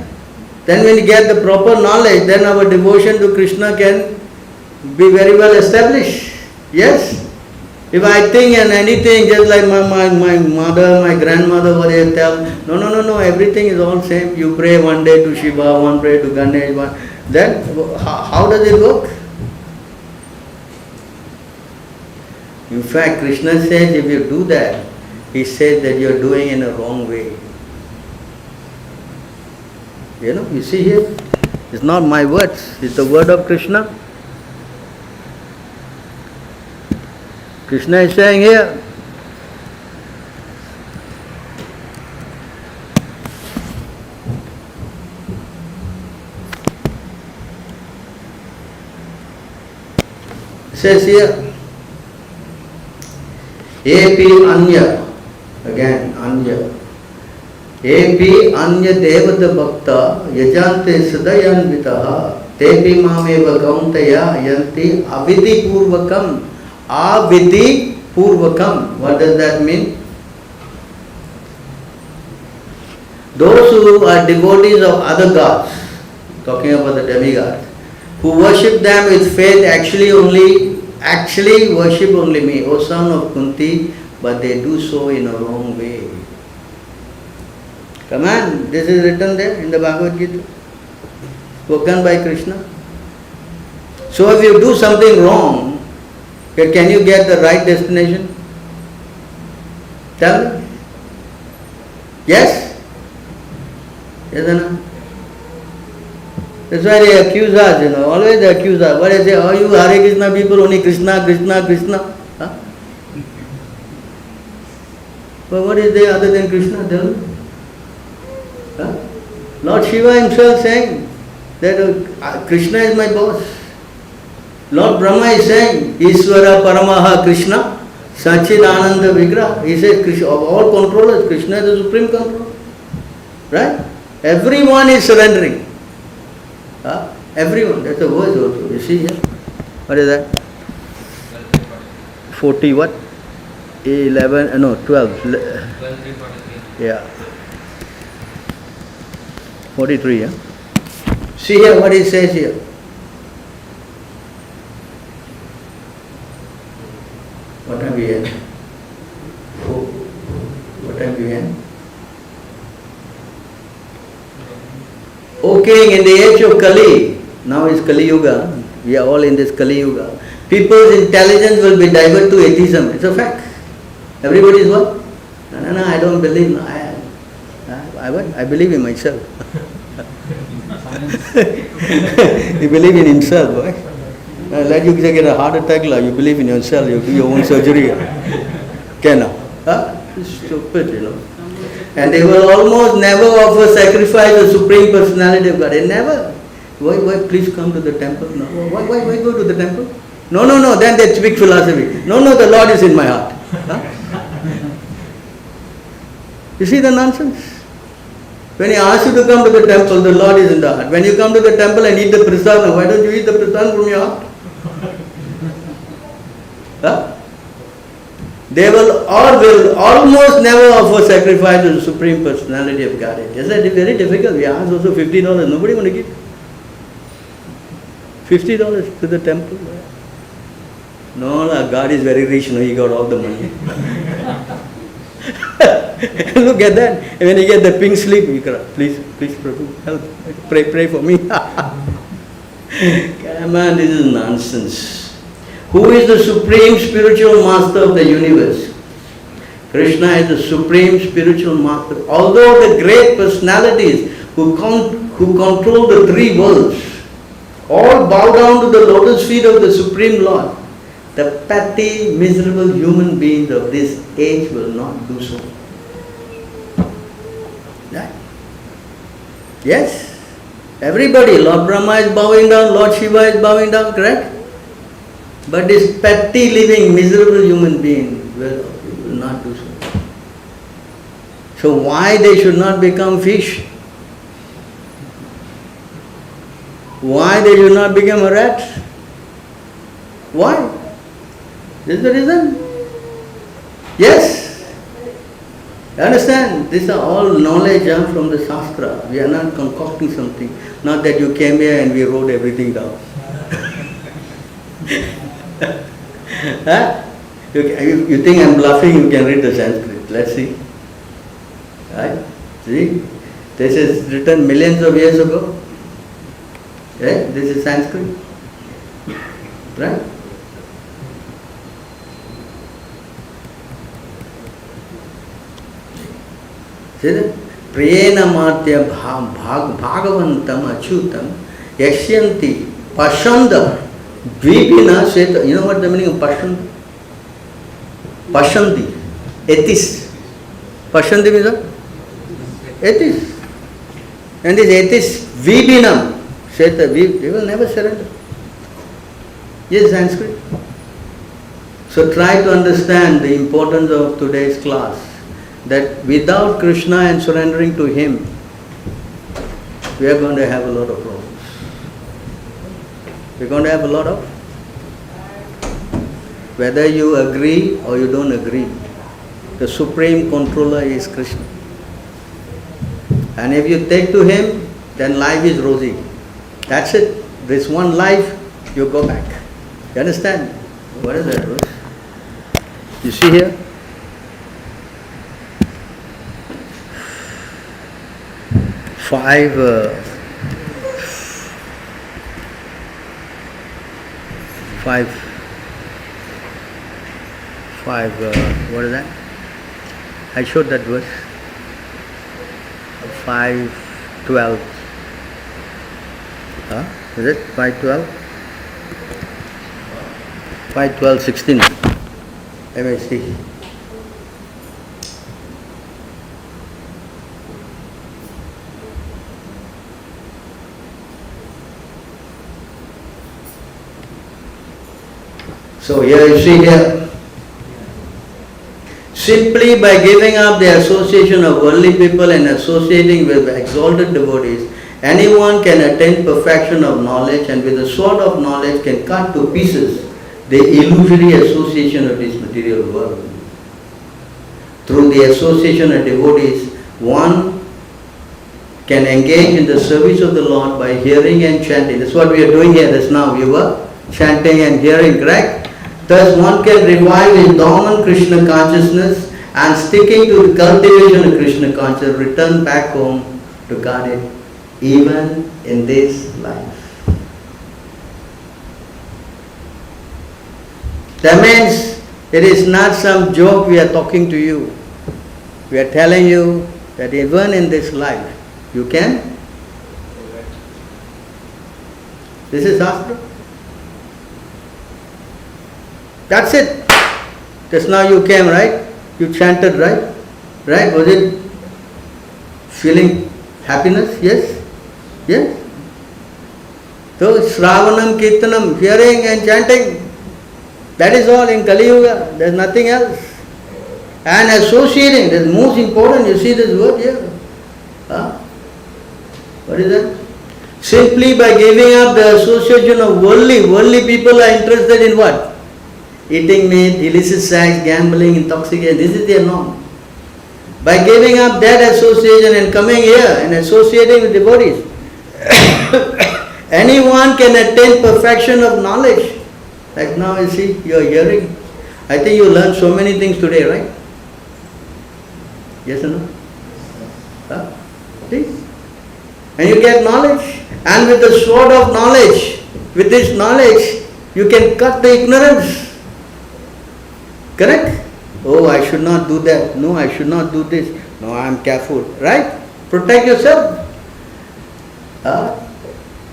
Speaker 1: Then when we get the proper knowledge, then our devotion to Krishna can be very well established. Yes? If I think and anything, just like my mother, my grandmother, what they tell, no, everything is all same. You pray one day to Shiva, one pray to Ganesh, then how does it work? In fact, Krishna says if you do that, he says that you are doing in a wrong way. You see here, it's not my words, it's the word of Krishna. Krishna is saying here, says here, Epi Anya, again Anya, Epi Anya Devata Bhakta Yajante Sadayanvitaha Tepi Mameva Kauntaya Yanti Avidhi Purvakam. Avidhi Purvakam. What does that mean? Those who are devotees of other gods, talking about the demigods, who worship them with faith actually worship only me, O son of Kunti, but they do so in a wrong way. Come on, this is written there in the Bhagavad Gita, spoken by Krishna. So if you do something wrong, can you get the right destination? Tell me. Yes? Yes or no? That's why they accuse us, always they accuse us. What they say, you Hare Krishna people, only Krishna, Krishna, Krishna. Huh? But what is there other than Krishna? Tell me. Huh? Lord Shiva himself saying that Krishna is my boss. Lord Brahma is saying, Ishvara Paramaha Krishna, Sachidananda Vigraha. He says, Krishna, of all controllers, Krishna is the supreme controller. Right? Everyone is surrendering. Everyone. That's a verse also. You see here? What is that? 40 what? 11, no, 12. Yeah. 43, yeah? See here what he says here. What time we end? What time we end? O king, in the age of Kali, now is Kali Yuga, we are all in this Kali Yuga, people's intelligence will be diverted to atheism. It's a fact. Everybody is what? No, I don't believe. I believe in myself. You believe in himself, right? Let you get a heart attack, you believe in yourself, you do your own surgery. Can Stupid, And they will almost never offer sacrifice to the Supreme Personality of God. They never. Why please come to the temple? No. Why go to the temple? No, then they speak philosophy. No, the Lord is in my heart. You see the nonsense? When he asks you to come to the temple, the Lord is in the heart. When you come to the temple and eat the prasadam, why don't you eat the prasadam from your heart? They will almost never offer sacrifice to the Supreme Personality of Godhead. It's very difficult. We ask also $50. Nobody want to give. $50 to the temple. No, God is very rich. No, he got all the money. Look at that. When you get the pink slip, you cry, please, Prabhu, help. Pray for me. Come on, this is nonsense. Who is the supreme spiritual master of the universe? Krishna is the supreme spiritual master. Although the great personalities who control the three worlds all bow down to the lotus feet of the Supreme Lord, the petty, miserable human beings of this age will not do so. Right? Yes? Everybody, Lord Brahma is bowing down, Lord Shiva is bowing down, correct? But this petty living, miserable human being will not do so. So why they should not become fish? Why they should not become a rat? Why? This is the reason. Yes. You understand? These are all knowledge from the Shastra. We are not concocting something. Not that you came here and we wrote everything down. Huh? You think I'm bluffing, you can read the Sanskrit. Let's see. Right? See? This is written millions of years ago. Right? This is Sanskrit. Right? See that? Priyena matya bhagavantam achyutam yashyanti pashanda dvipina seta. You know what the meaning of pashanda? Pashanti. Atheist. Pashanti means what? Atheist. And this atheist vipinam seta. They will never surrender. Yes, Sanskrit. So try to understand the importance of today's class. That without Krishna and surrendering to Him, we are going to have a lot of problems. We are going to have a lot of, whether you agree or you don't agree, the supreme controller is Krishna. And if you take to Him, then life is rosy. That's it. This one life, you go back. You understand? What is that verse? You see here? Five, what is that? I showed that verse. 5:12. Huh? Is it 5:12? 5:12:16. Let me see. So here you see here, simply by giving up the association of worldly people and associating with exalted devotees, anyone can attain perfection of knowledge, and with the sword of knowledge can cut to pieces the illusory association of this material world. Through the association of devotees, one can engage in the service of the Lord by hearing and chanting. That's what we are doing here just now. We were chanting and hearing, correct? Thus one can revive his dormant Krishna consciousness and sticking to the cultivation of Krishna consciousness, return back home to guard it even in this life. That means it is not some joke we are talking to you. We are telling you that even in this life, you can. This is Shastra. That's it. Just now you came, right? You chanted, right? Right? Was it feeling happiness? Yes? Yes? So Shravanam, Kirtanam, hearing and chanting, that is all in Kali Yuga. There is nothing else. And associating, that is most important. You see this word here. Huh? What is that? Simply by giving up the association of worldly people are interested in what? Eating meat, illicit sex, gambling, intoxication. This is their norm. By giving up that association and coming here and associating with devotees, anyone can attain perfection of knowledge. Like now you see, you are hearing. I think you learned so many things today, right? Yes or no? Huh? See? And you get knowledge. And with the sword of knowledge, with this knowledge, you can cut the ignorance. Correct? Oh, I should not do that. No, I should not do this. No, I am careful. Right? Protect yourself.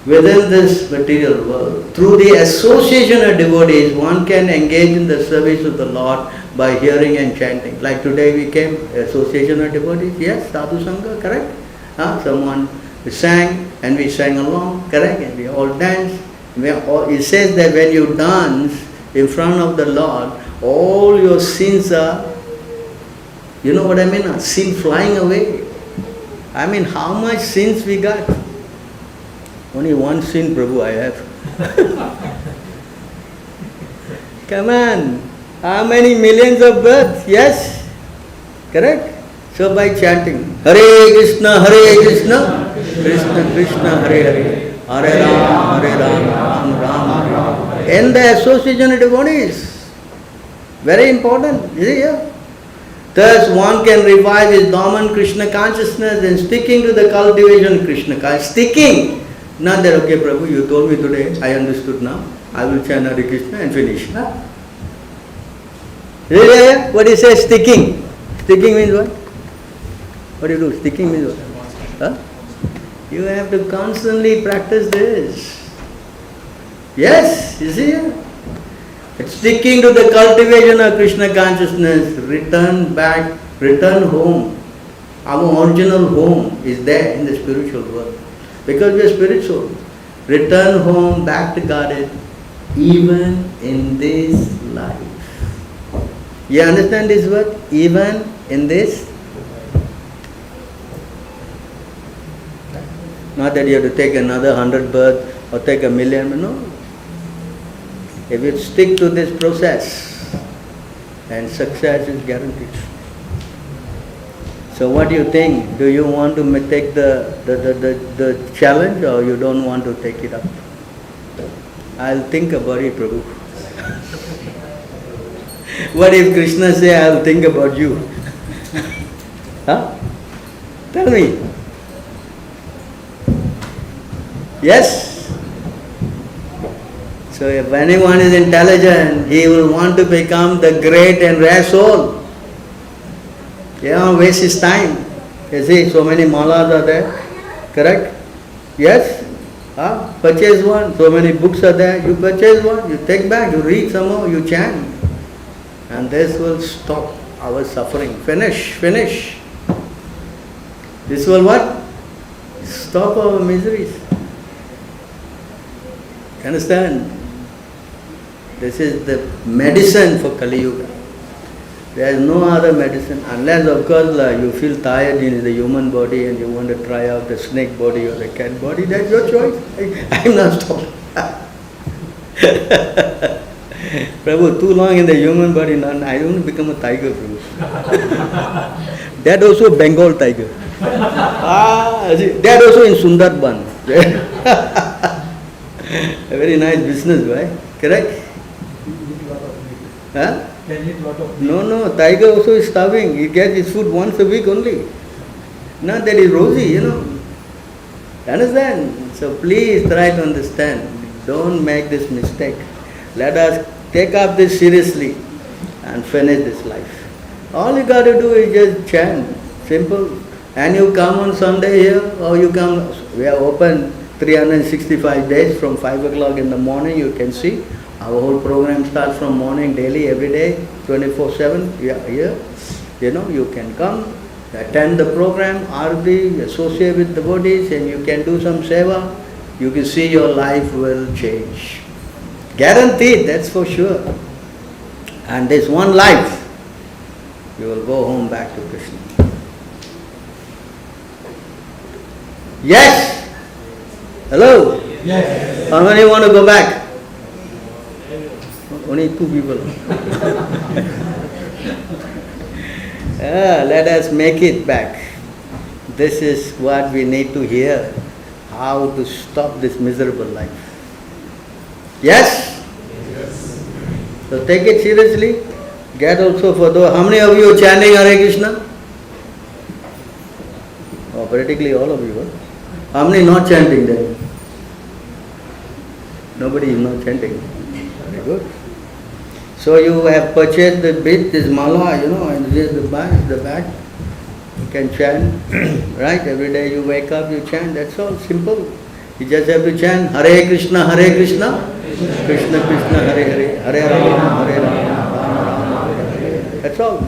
Speaker 1: Within this material world, through the association of devotees, one can engage in the service of the Lord by hearing and chanting. Like today we came, association of devotees, yes, sadhu sangha, correct? Someone We sang and we sang along, correct? And we all danced. It says that when you dance in front of the Lord, all your sins are, you know what I mean? Sin flying away. I mean, how much sins we got? Only one sin, Prabhu, I have. Come on. How many millions of births? Yes? Correct? So by chanting, Hare Krishna, Krishna Krishna, Hare Hare, Hare Rama, Ram Rama. And the association of devotees. Very important. Is it here? Thus one can revive his dormant Krishna consciousness and sticking to the cultivation of Krishna consciousness. Sticking! Not that, okay Prabhu, you told me today, I understood now. I will chant Hare Krishna and finish. Huh? Really? What is says sticking? Sticking means what? What do you do? Sticking means what? Huh? You have to constantly practice this. Yes, you see? It's sticking to the cultivation of Krishna consciousness, return back, return home. Our original home is there in the spiritual world. Because we are spiritual. Return home, back to Godhead, even in this life. You understand this word? Even in this? Not that you have to take another 100 births or take 1,000,000, no. If you stick to this process, and success is guaranteed. So what do you think? Do you want to take the challenge or you don't want to take it up? I'll think about it, Prabhu. What if Krishna say, I'll think about you? Huh? Tell me. Yes? So if anyone is intelligent, he will want to become the great and rare soul. You don't waste his time. You see, so many malas are there. Correct? Yes? Purchase one. So many books are there. You purchase one, you take back, you read some more, you chant. And this will stop our suffering. Finish. This will what? Stop our miseries. Understand? This is the medicine for Kali Yuga. There is no other medicine unless of course you feel tired in the human body and you want to try out the snake body or the cat body. That's your choice. I am not stopping. Prabhu, too long in the human body, I don't become a tiger, Prabhu. That also Bengal tiger. That also in Sundar. A very nice business, right? Correct? Huh? No, tiger also is starving. He gets his food once a week only. Not that he's rosy, you know. Understand? So please try to understand. Don't make this mistake. Let us take up this seriously and finish this life. All you got to do is just chant. Simple. And you come on Sunday here or you come, we are open 365 days from 5 o'clock in the morning, you can see. Our whole program starts from morning, daily, every day, 24/7. We are here. You know, you can come, attend the program, Arti, associate with the devotees, and you can do some seva. You can see your life will change. Guaranteed, that's for sure. And this one life, you will go home back to Krishna. Yes? Hello?
Speaker 3: Yes.
Speaker 1: How many want to go back? Only 2 people. Let us make it back. This is what we need to hear. How to stop this miserable life. Yes? Yes. So take it seriously. Get also for those. How many of you are chanting Hare Krishna? Oh, practically all of you. Huh? How many not chanting then? Nobody is not chanting. Very good. So you have purchased the bit, this mala, you know, and this is the back. You can chant, right? Every day you wake up, you chant. That's all. Simple. You just have to chant Hare Krishna, Krishna Krishna, Hare Hare, Hare Rama, Rama Rama, Hare Hare. That's all.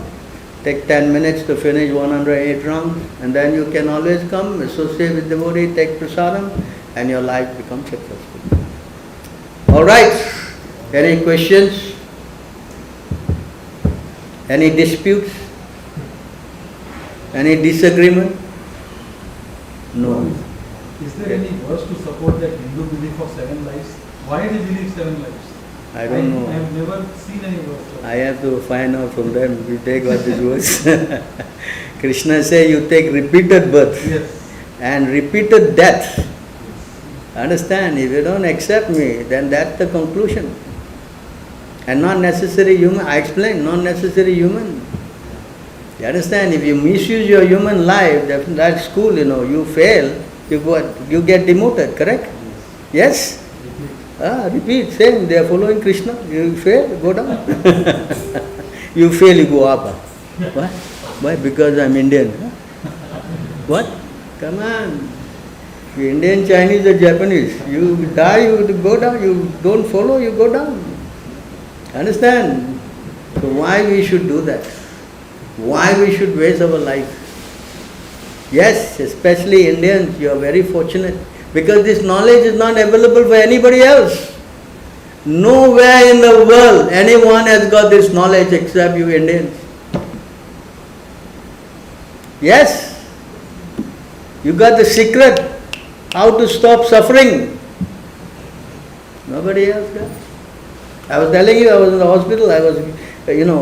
Speaker 1: Take 10 minutes to finish 108 rounds, and then you can always come, associate with devotee, take prasadam, and your life becomes successful. Alright, any questions? Any disputes? Any disagreement? No.
Speaker 3: Is there any verse to support that Hindu belief of 7 lives? Why they believe 7 lives?
Speaker 1: I don't know.
Speaker 3: I have never seen any verse.
Speaker 1: I have to find out from them. We take what this verse. Krishna says you take repeated birth
Speaker 3: Yes.
Speaker 1: and repeated death. Understand? If you don't accept me, then that's the conclusion. And not necessary human. I explained, not necessary human. You understand? If you misuse your human life, that's school, you fail, you get demoted, correct? Yes? Repeat, same, they are following Krishna. You fail, go down. You fail, you go up. Why? Why? Because I'm Indian. Huh? What? Come on. You Indian, Chinese or Japanese. You die, you go down. You don't follow, you go down. Understand? So why we should do that? Why we should waste our life? Yes, especially Indians, you are very fortunate. Because this knowledge is not available for anybody else. Nowhere in the world anyone has got this knowledge except you Indians. Yes, you got the secret how to stop suffering. Nobody else got. I was telling you, I was in the hospital, I was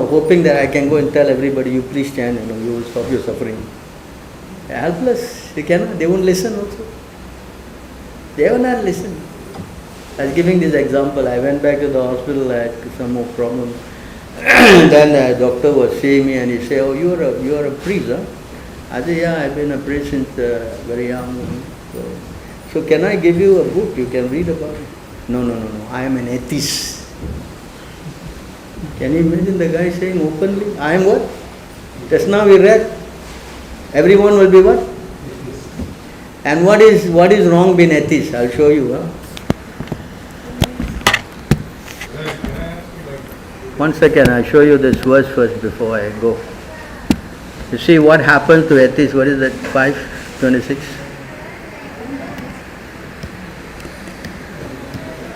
Speaker 1: hoping that I can go and tell everybody, you please chant, you will stop your suffering. Helpless, you cannot, they won't listen also. They will not listen. I was giving this example. I went back to the hospital, I had some more problem. Then the doctor was seeing me and he said, oh, you are a priest, huh? I said, yeah, I've been a priest since very young. So can I give you a book? You can read about it. No, I am an atheist. Can you imagine the guy saying openly, I am what? Just now we read, everyone will be what? And what is wrong being atheist? I'll show you. Huh? One second, I'll show you this verse first before I go. You see what happens to atheists? What is that? 5:26?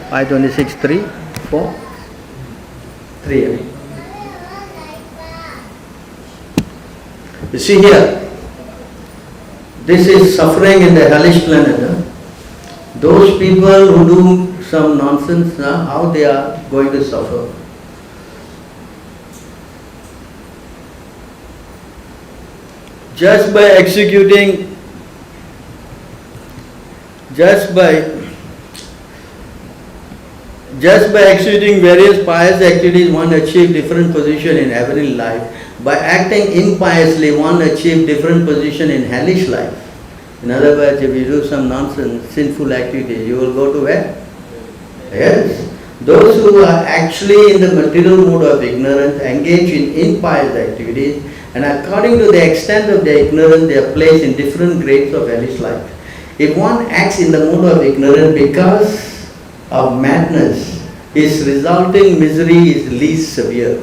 Speaker 1: 5:26, 3, 4? 3. You see here, this is suffering in the hellish planet. Huh? Those people who do some nonsense, how they are going to suffer. Just by executing, just by executing various pious activities, one achieves different position in heavenly life. By acting impiously, one achieves different position in hellish life. In other words, if you do some nonsense, sinful activity, you will go to where? Yes. Those who are actually in the material mode of ignorance engage in impious activities, and according to the extent of their ignorance, they are placed in different grades of hellish life. If one acts in the mode of ignorance because of madness, his resulting misery is least severe.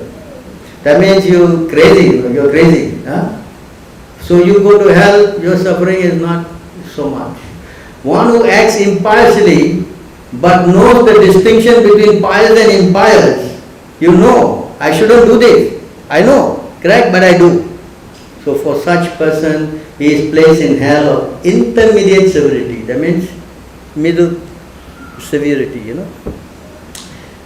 Speaker 1: That means you're crazy. Huh? So you go to hell, your suffering is not so much. One who acts impiously but knows the distinction between pious and impious, I shouldn't do this. I know, correct, but I do. So for such person, he is placed in hell of intermediate severity. That means middle severity,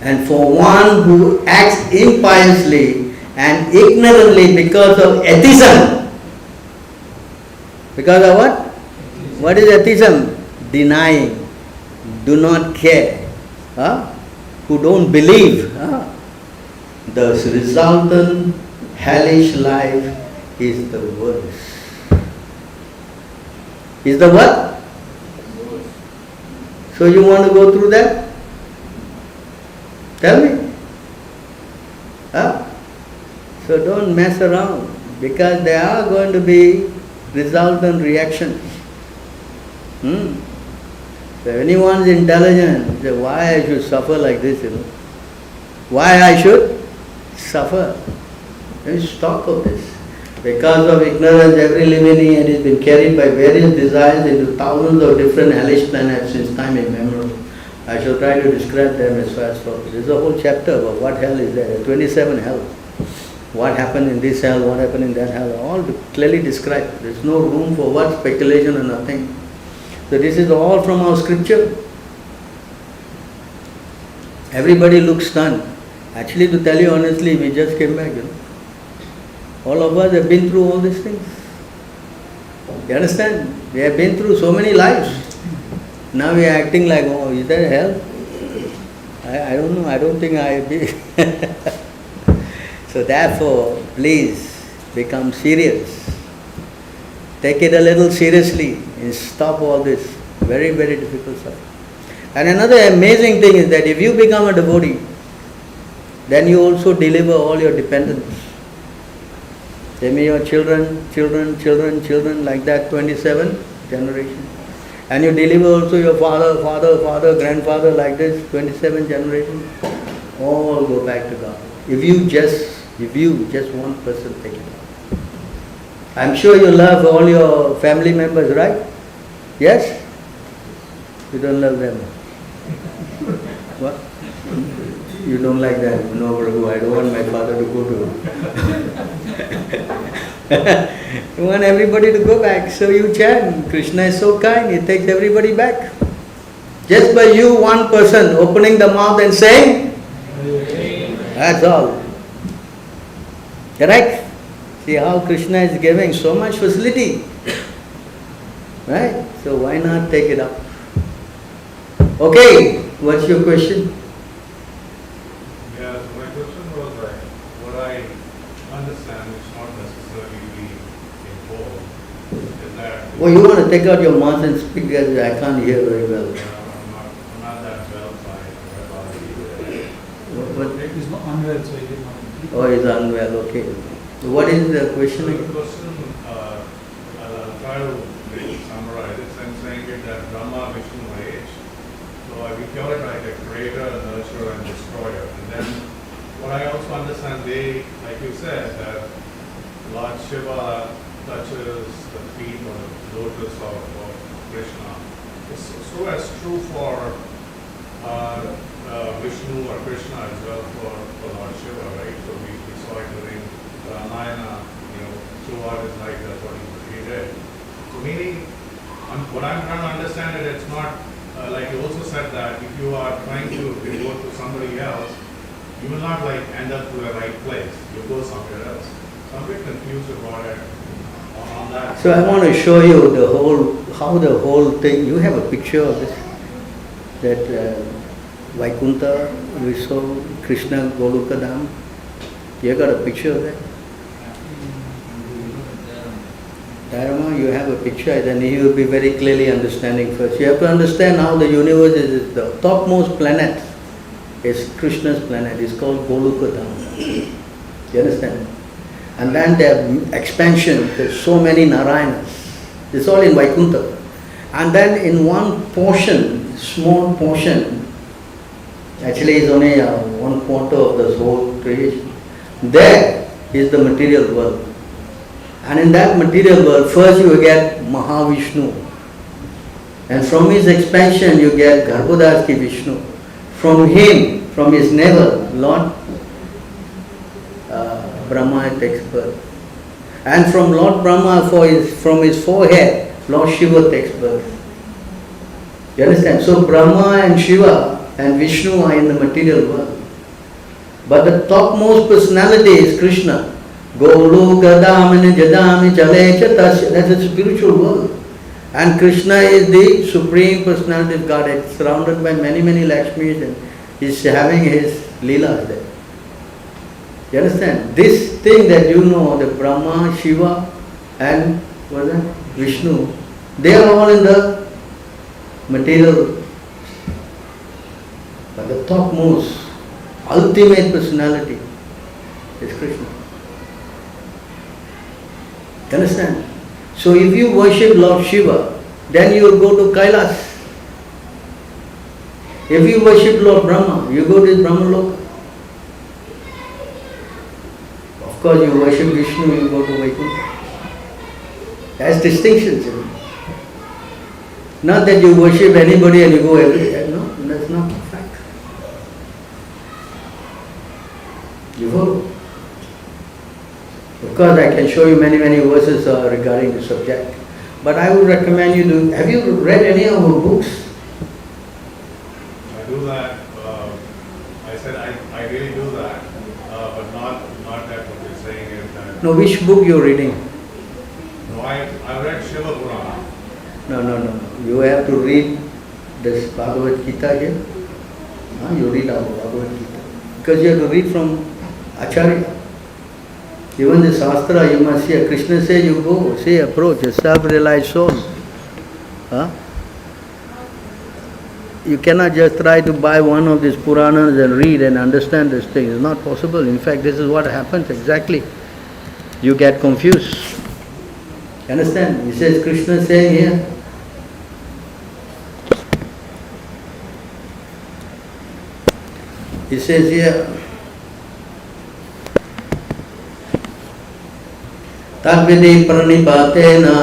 Speaker 1: And for one who acts impiously and ignorantly because of atheism. Because of what? What is atheism? Denying, do not care, who don't believe. The resultant hellish life is the worst. Is the what? So you want to go through that? Tell me. So don't mess around, because there are going to be resultant reactions. So if anyone is intelligent, say, why I should suffer like this, Why I should suffer? Let me stop of this. Because of ignorance, every living entity has been carried by various desires into thousands of different hellish planets since time immemorial. I shall try to describe them as far as possible. There is a whole chapter about what hell is there. 27 hell. What happened in this hell, what happened in that hell, all clearly described. There is no room for what speculation or nothing. So this is all from our scripture. Everybody looks stunned. Actually, to tell you honestly, we just came back, All of us have been through all these things. You understand? We have been through so many lives. Now we are acting like, oh, is there hell? I don't know, I don't think I be. So therefore, please become serious. Take it a little seriously and stop all this very, very difficult stuff. And another amazing thing is that if you become a devotee, then you also deliver all your dependents. They may your children, like that, 27 generations. And you deliver also your father, grandfather, like this, 27 generations. All go back to God. If you just one person take it up. I'm sure you love all your family members, right? Yes? You don't love them. What? You don't like that? No, Prabhu, I don't want my father to go to. You want everybody to go back, so you chant. Krishna is so kind, he takes everybody back. Just by you, one person, opening the mouth and saying, that's all. Correct? See how Krishna is giving so much facility. Right? So why not take it up? Okay, what's your question?
Speaker 4: Yeah, so my question was like, what I understand, which not necessarily be involved, is that...
Speaker 1: Oh, you want to take out your mouth and speak because I can't hear very well.
Speaker 4: I'm not that well, so I
Speaker 1: What?
Speaker 3: It is not unwell, so he did not.
Speaker 1: Oh, he's unwell, okay. So what is the question
Speaker 4: The
Speaker 1: again?
Speaker 4: question, I'll try to summarize it. I'm saying it that Brahma, Vishnu, Mahesh. So we call it like a creator, nurturer, and destroyer. And then what I also understand, they, like you said, that Lord Shiva touches the feet or the lotus of Krishna. So as true for Vishnu or Krishna as well for Lord Shiva, right? So we saw it during Ramayana, throughout his life, that's what he did. So meaning, what I'm trying to understand is it's not, like you also said that if you are trying to devote to somebody else, you will not like end up to the right place. You go somewhere else. So I'm a bit confused about it on that.
Speaker 1: So I want to show you how the whole thing, you have a picture of this, that Vaikuntha, we saw Krishna Goluka Dham. You got a picture of that? Dharma, you have a picture, then you will be very clearly understanding first. You have to understand how the universe is. The topmost planet is Krishna's planet. It's called Goluka Dham. You understand? And then the expansion, there's so many Narayanas. It's all in Vaikuntha. And then in one portion, small portion, actually it's only 1/4 of this whole creation. There is the material world. And in that material world, first you get Mahavishnu. And from his expansion you get Garbhodaki Vishnu. From him, from his navel, Lord Brahma takes birth. And from Lord Brahma, from his forehead, Lord Shiva takes birth. You understand? So Brahma and Shiva and Vishnu are in the material world. But the topmost personality is Krishna. Golu Gadamini Jadami Chale Chatasya. That's a spiritual world. And Krishna is the supreme personality of Godhead, surrounded by many, many Lakshmis, and he's having his Leela there. You understand? This thing that you know, the Brahma, Shiva and Vishnu, they are all in the material. But the topmost, ultimate personality is Krishna. You understand? So if you worship Lord Shiva, then you will go to Kailas. If you worship Lord Brahma, you go to Brahmaloka. Of course, you worship Vishnu, you go to Vaikuntha. Has distinctions. Not that you worship anybody and you go everywhere. No, that's not a fact. You follow? Of course, I can show you many verses regarding the subject. But I would recommend you to. Have you read any of our books?
Speaker 4: I do that. I said I really do that, but not that what you're saying is that.
Speaker 1: No, which book you're reading?
Speaker 4: No, I read Shiva Purana.
Speaker 1: No. You have to read this Bhagavad Gita here. You read our Bhagavad Gita. Because you have to read from Acharya. Even the Shastra, you must see. Krishna says you go, see, approach, a self-realized soul. You cannot just try to buy one of these Puranas and read and understand this thing. It's not possible. In fact, this is what happens exactly. You get confused. You understand? He says, Krishna saying here, he says here, Tadvidi pranipatena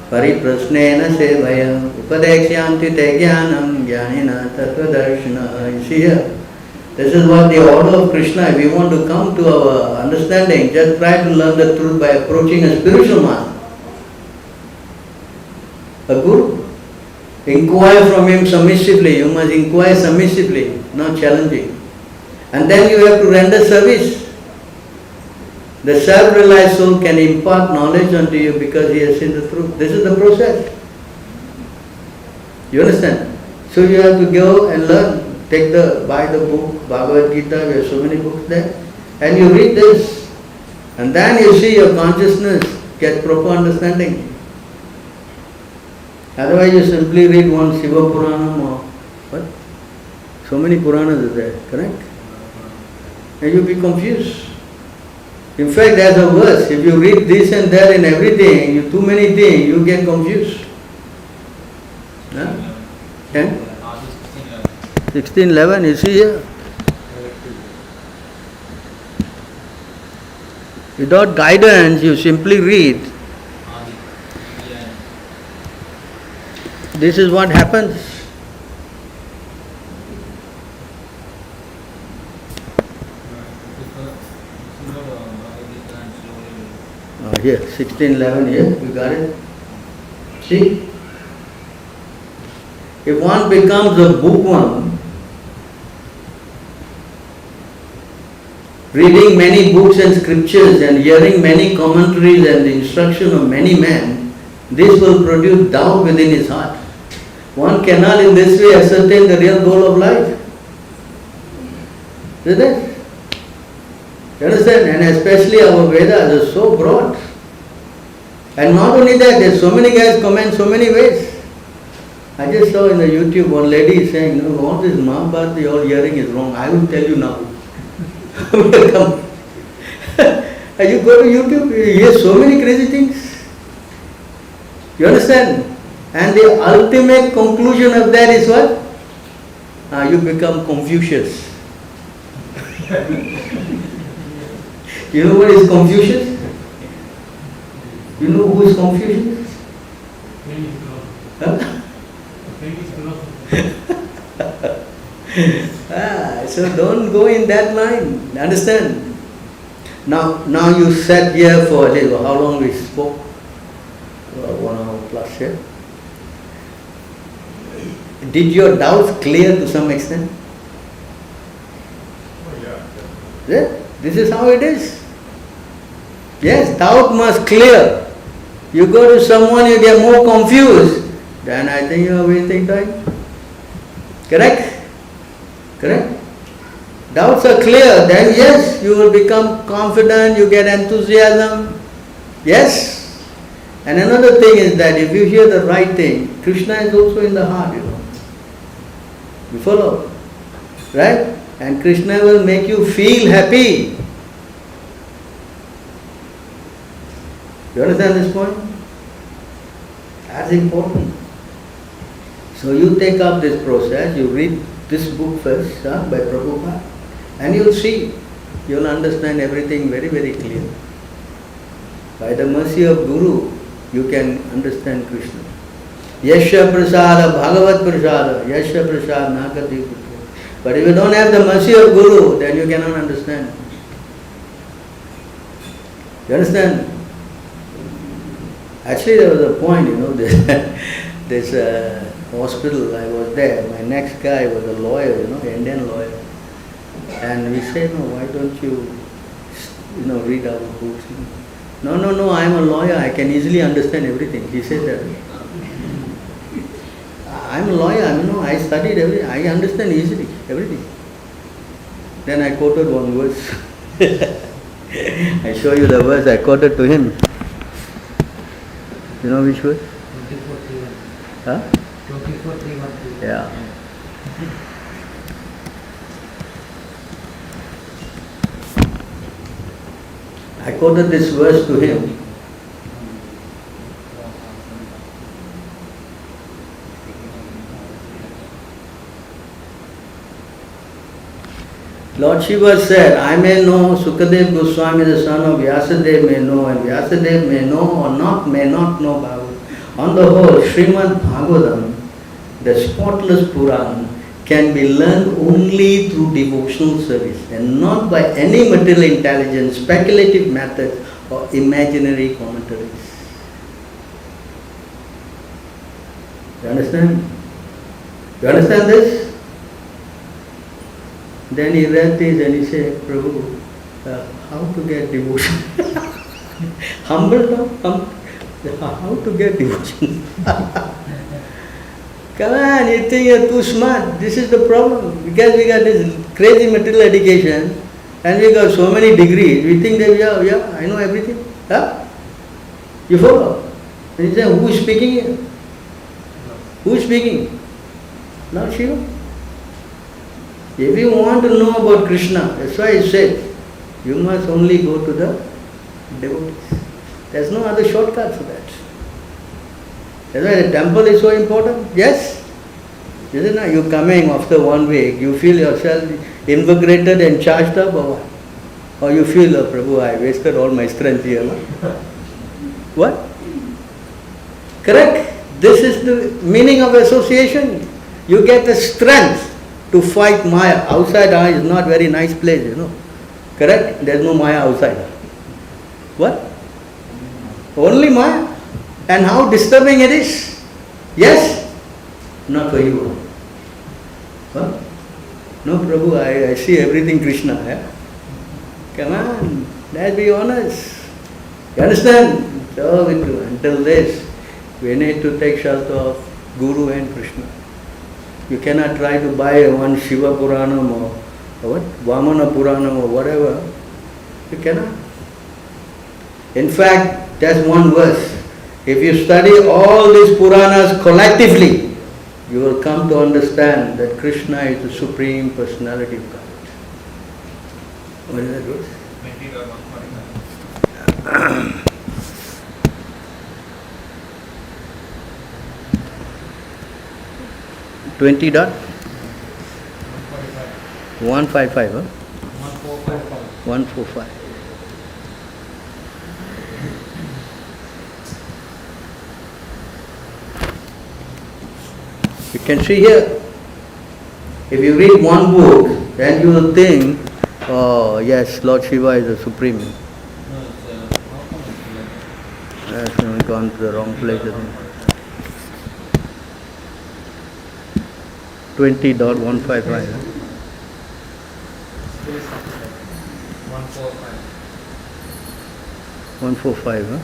Speaker 1: pariprasnena sevaya upadekshyanti te jnanam jnanina tattvadarshana. You see here, this is what the order of Krishna. If we want to come to our understanding, just try to learn the truth by approaching a spiritual master, a guru. Inquire from him submissively. You must inquire submissively, not challenging. And then you have to render service. The self-realized soul can impart knowledge unto you because he has seen the truth. This is the process. You understand? So you have to go and learn. Buy the book, Bhagavad Gita, we have so many books there. And you read this. And then you see your consciousness get proper understanding. Otherwise you simply read one Shiva Puranam or what? So many Puranas are there, correct? And you'll be confused. In fact, there's a verse, if you read this and that and everything, you too many things, you get confused. Huh? 10? 16:11, you see here? Without guidance, you simply read. This is what happens. Here, 16:11 here, you got it? See? If one becomes a bookworm, reading many books and scriptures and hearing many commentaries and the instruction of many men, this will produce doubt within his heart. One cannot in this way ascertain the real goal of life. Isn't it? You understand? And especially our Vedas are so broad. And not only that, there are so many guys comment so many ways. I just saw in the YouTube one lady saying, no, all this Mahabharata you're hearing is wrong. I will tell you now. Come. And you go to YouTube, you hear so many crazy things. You understand? And the ultimate conclusion of that is what? You become Confucius. You know what is Confucius? You know who is Confucius? Huh? So don't go in that line. Understand? Now you sat here for how long we spoke? 1 hour plus, yeah? Did your doubts clear to some extent?
Speaker 4: Oh yeah.
Speaker 1: Yeah? This is how it is. Yes, doubt must clear. You go to someone, you get more confused, then I think you are wasting time. Correct? Correct? Doubts are clear, then yes, you will become confident, you get enthusiasm. Yes? And another thing is that if you hear the right thing, Krishna is also in the heart, you know. You follow? Right? And Krishna will make you feel happy. You understand this point? That's important. So you take up this process, you read this book first by Prabhupada, and you'll see, you'll understand everything very, very clear. By the mercy of Guru, you can understand Krishna. Yasya prasada bhagavat prasada, yasya prasada nakati putra. But if you don't have the mercy of Guru, then you cannot understand. You understand? Actually, there was a point, this hospital, I was there. My next guy was a lawyer, Indian lawyer. And we said, no, why don't you, read our books? No, I am a lawyer. I can easily understand everything. He said that. I am a lawyer. I studied everything. I understand easily everything. Then I quoted one verse. I show you the verse I quoted to him. You know which verse?
Speaker 5: 24:3.
Speaker 1: Huh?
Speaker 5: 24:3.
Speaker 1: Yeah. I quoted this verse to him. Lord Shiva said, I may know, Sukadev Goswami, the son of Vyasadeva, may know, and Vyasadeva may know or may not know Bhagavad. On the whole, Srimad Bhagavatam, the spotless Puran, can be learned only through devotional service and not by any material intelligence, speculative methods or imaginary commentaries. You understand? You understand this? Then he read this and he said, Prabhu, how to get devotion? Humble now? How to get devotion? Come on, you think you're too smart. This is the problem. Because we got this crazy material education and we got so many degrees, we think that, yeah, I know everything. Huh? You follow? And you say, who is speaking here? Who is speaking? Not Shiva. If you want to know about Krishna, that's why I said, you must only go to the devotees. There's no other shortcut for that. That's why the temple is so important. Yes? Isn't it? You're coming after 1 week, you feel yourself invigorated and charged up or what? Or you feel, oh, Prabhu, I wasted all my strength here. What? Correct? This is the meaning of association. You get the strength to fight Maya. Outside is not very nice place, Correct? There's no Maya outside. What? Only Maya. And how disturbing it is. Yes? Not for you. What? No, Prabhu, I see everything Krishna. Yeah? Come on, let's be honest. You understand? So until this, we need to take shelter of Guru and Krishna. You cannot try to buy one Shiva Puranam or what? Vamana Puranam or whatever. You cannot. In fact, there's one verse. If you study all these Puranas collectively, you will come to understand that Krishna is the Supreme Personality of God. What is that verse? 20 dot? 155, huh? 145. You can see here, if you read one book, then you will think, oh yes, Lord Shiva is the Supreme. Yes, we've gone to the wrong place, I think. 20.155. 145, huh?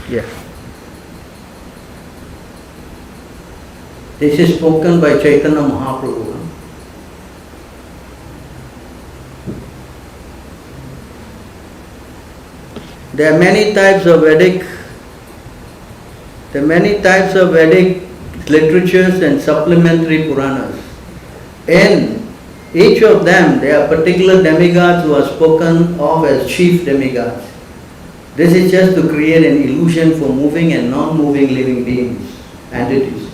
Speaker 1: Yeah. This is spoken by Chaitanya Mahaprabhu. There are many types of Vedic literatures and supplementary Puranas. In each of them, there are particular demigods who are spoken of as chief demigods. This is just to create an illusion for moving and non-moving living beings, entities.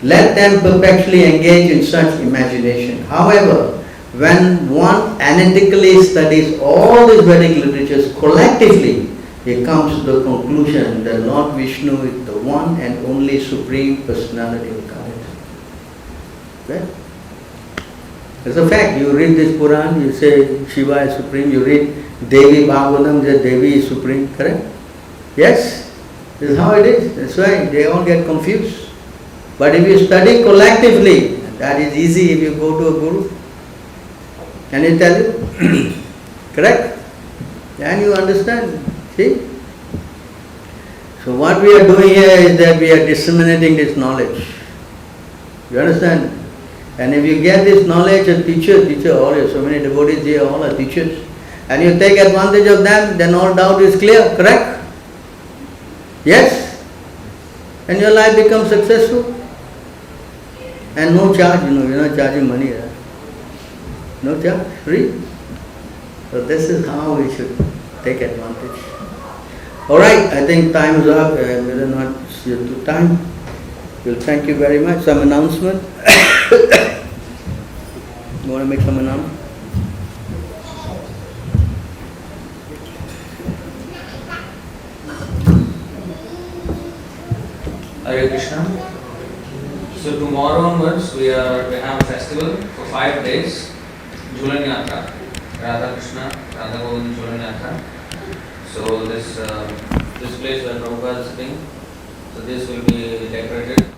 Speaker 1: Let them perpetually engage in such imagination. However, When one analytically studies all these Vedic literatures collectively, he comes to the conclusion that Lord Vishnu is the one and only Supreme Personality of Godhead. Right? It's a fact. You read this Puran, you say Shiva is Supreme. You read Devi Bhagavatam, say Devi is Supreme. Correct? Yes? This is how it is. That's why they all get confused. But if you study collectively, that is easy if you go to a Guru. Can he tell you? Correct? Then you understand. See? So what we are doing here is that we are disseminating this knowledge. You understand? And if you get this knowledge, a teacher, all your so many devotees here, all are teachers, and you take advantage of them, then all doubt is clear, correct? Yes? And your life becomes successful. And no charge, you're not charging money. Right? No charge, free. So this is how we should take advantage. Alright, I think time is up. We're not to time. Well, thank you very much. Some announcement? You want to make some announcement?
Speaker 6: Hare Krishna. So tomorrow onwards we have a festival for 5 days, Jhulan Yatra, Radha Krishna, Radha Govind Jhulan Yatra. So this place where Prabhupada is sitting, so this will be decorated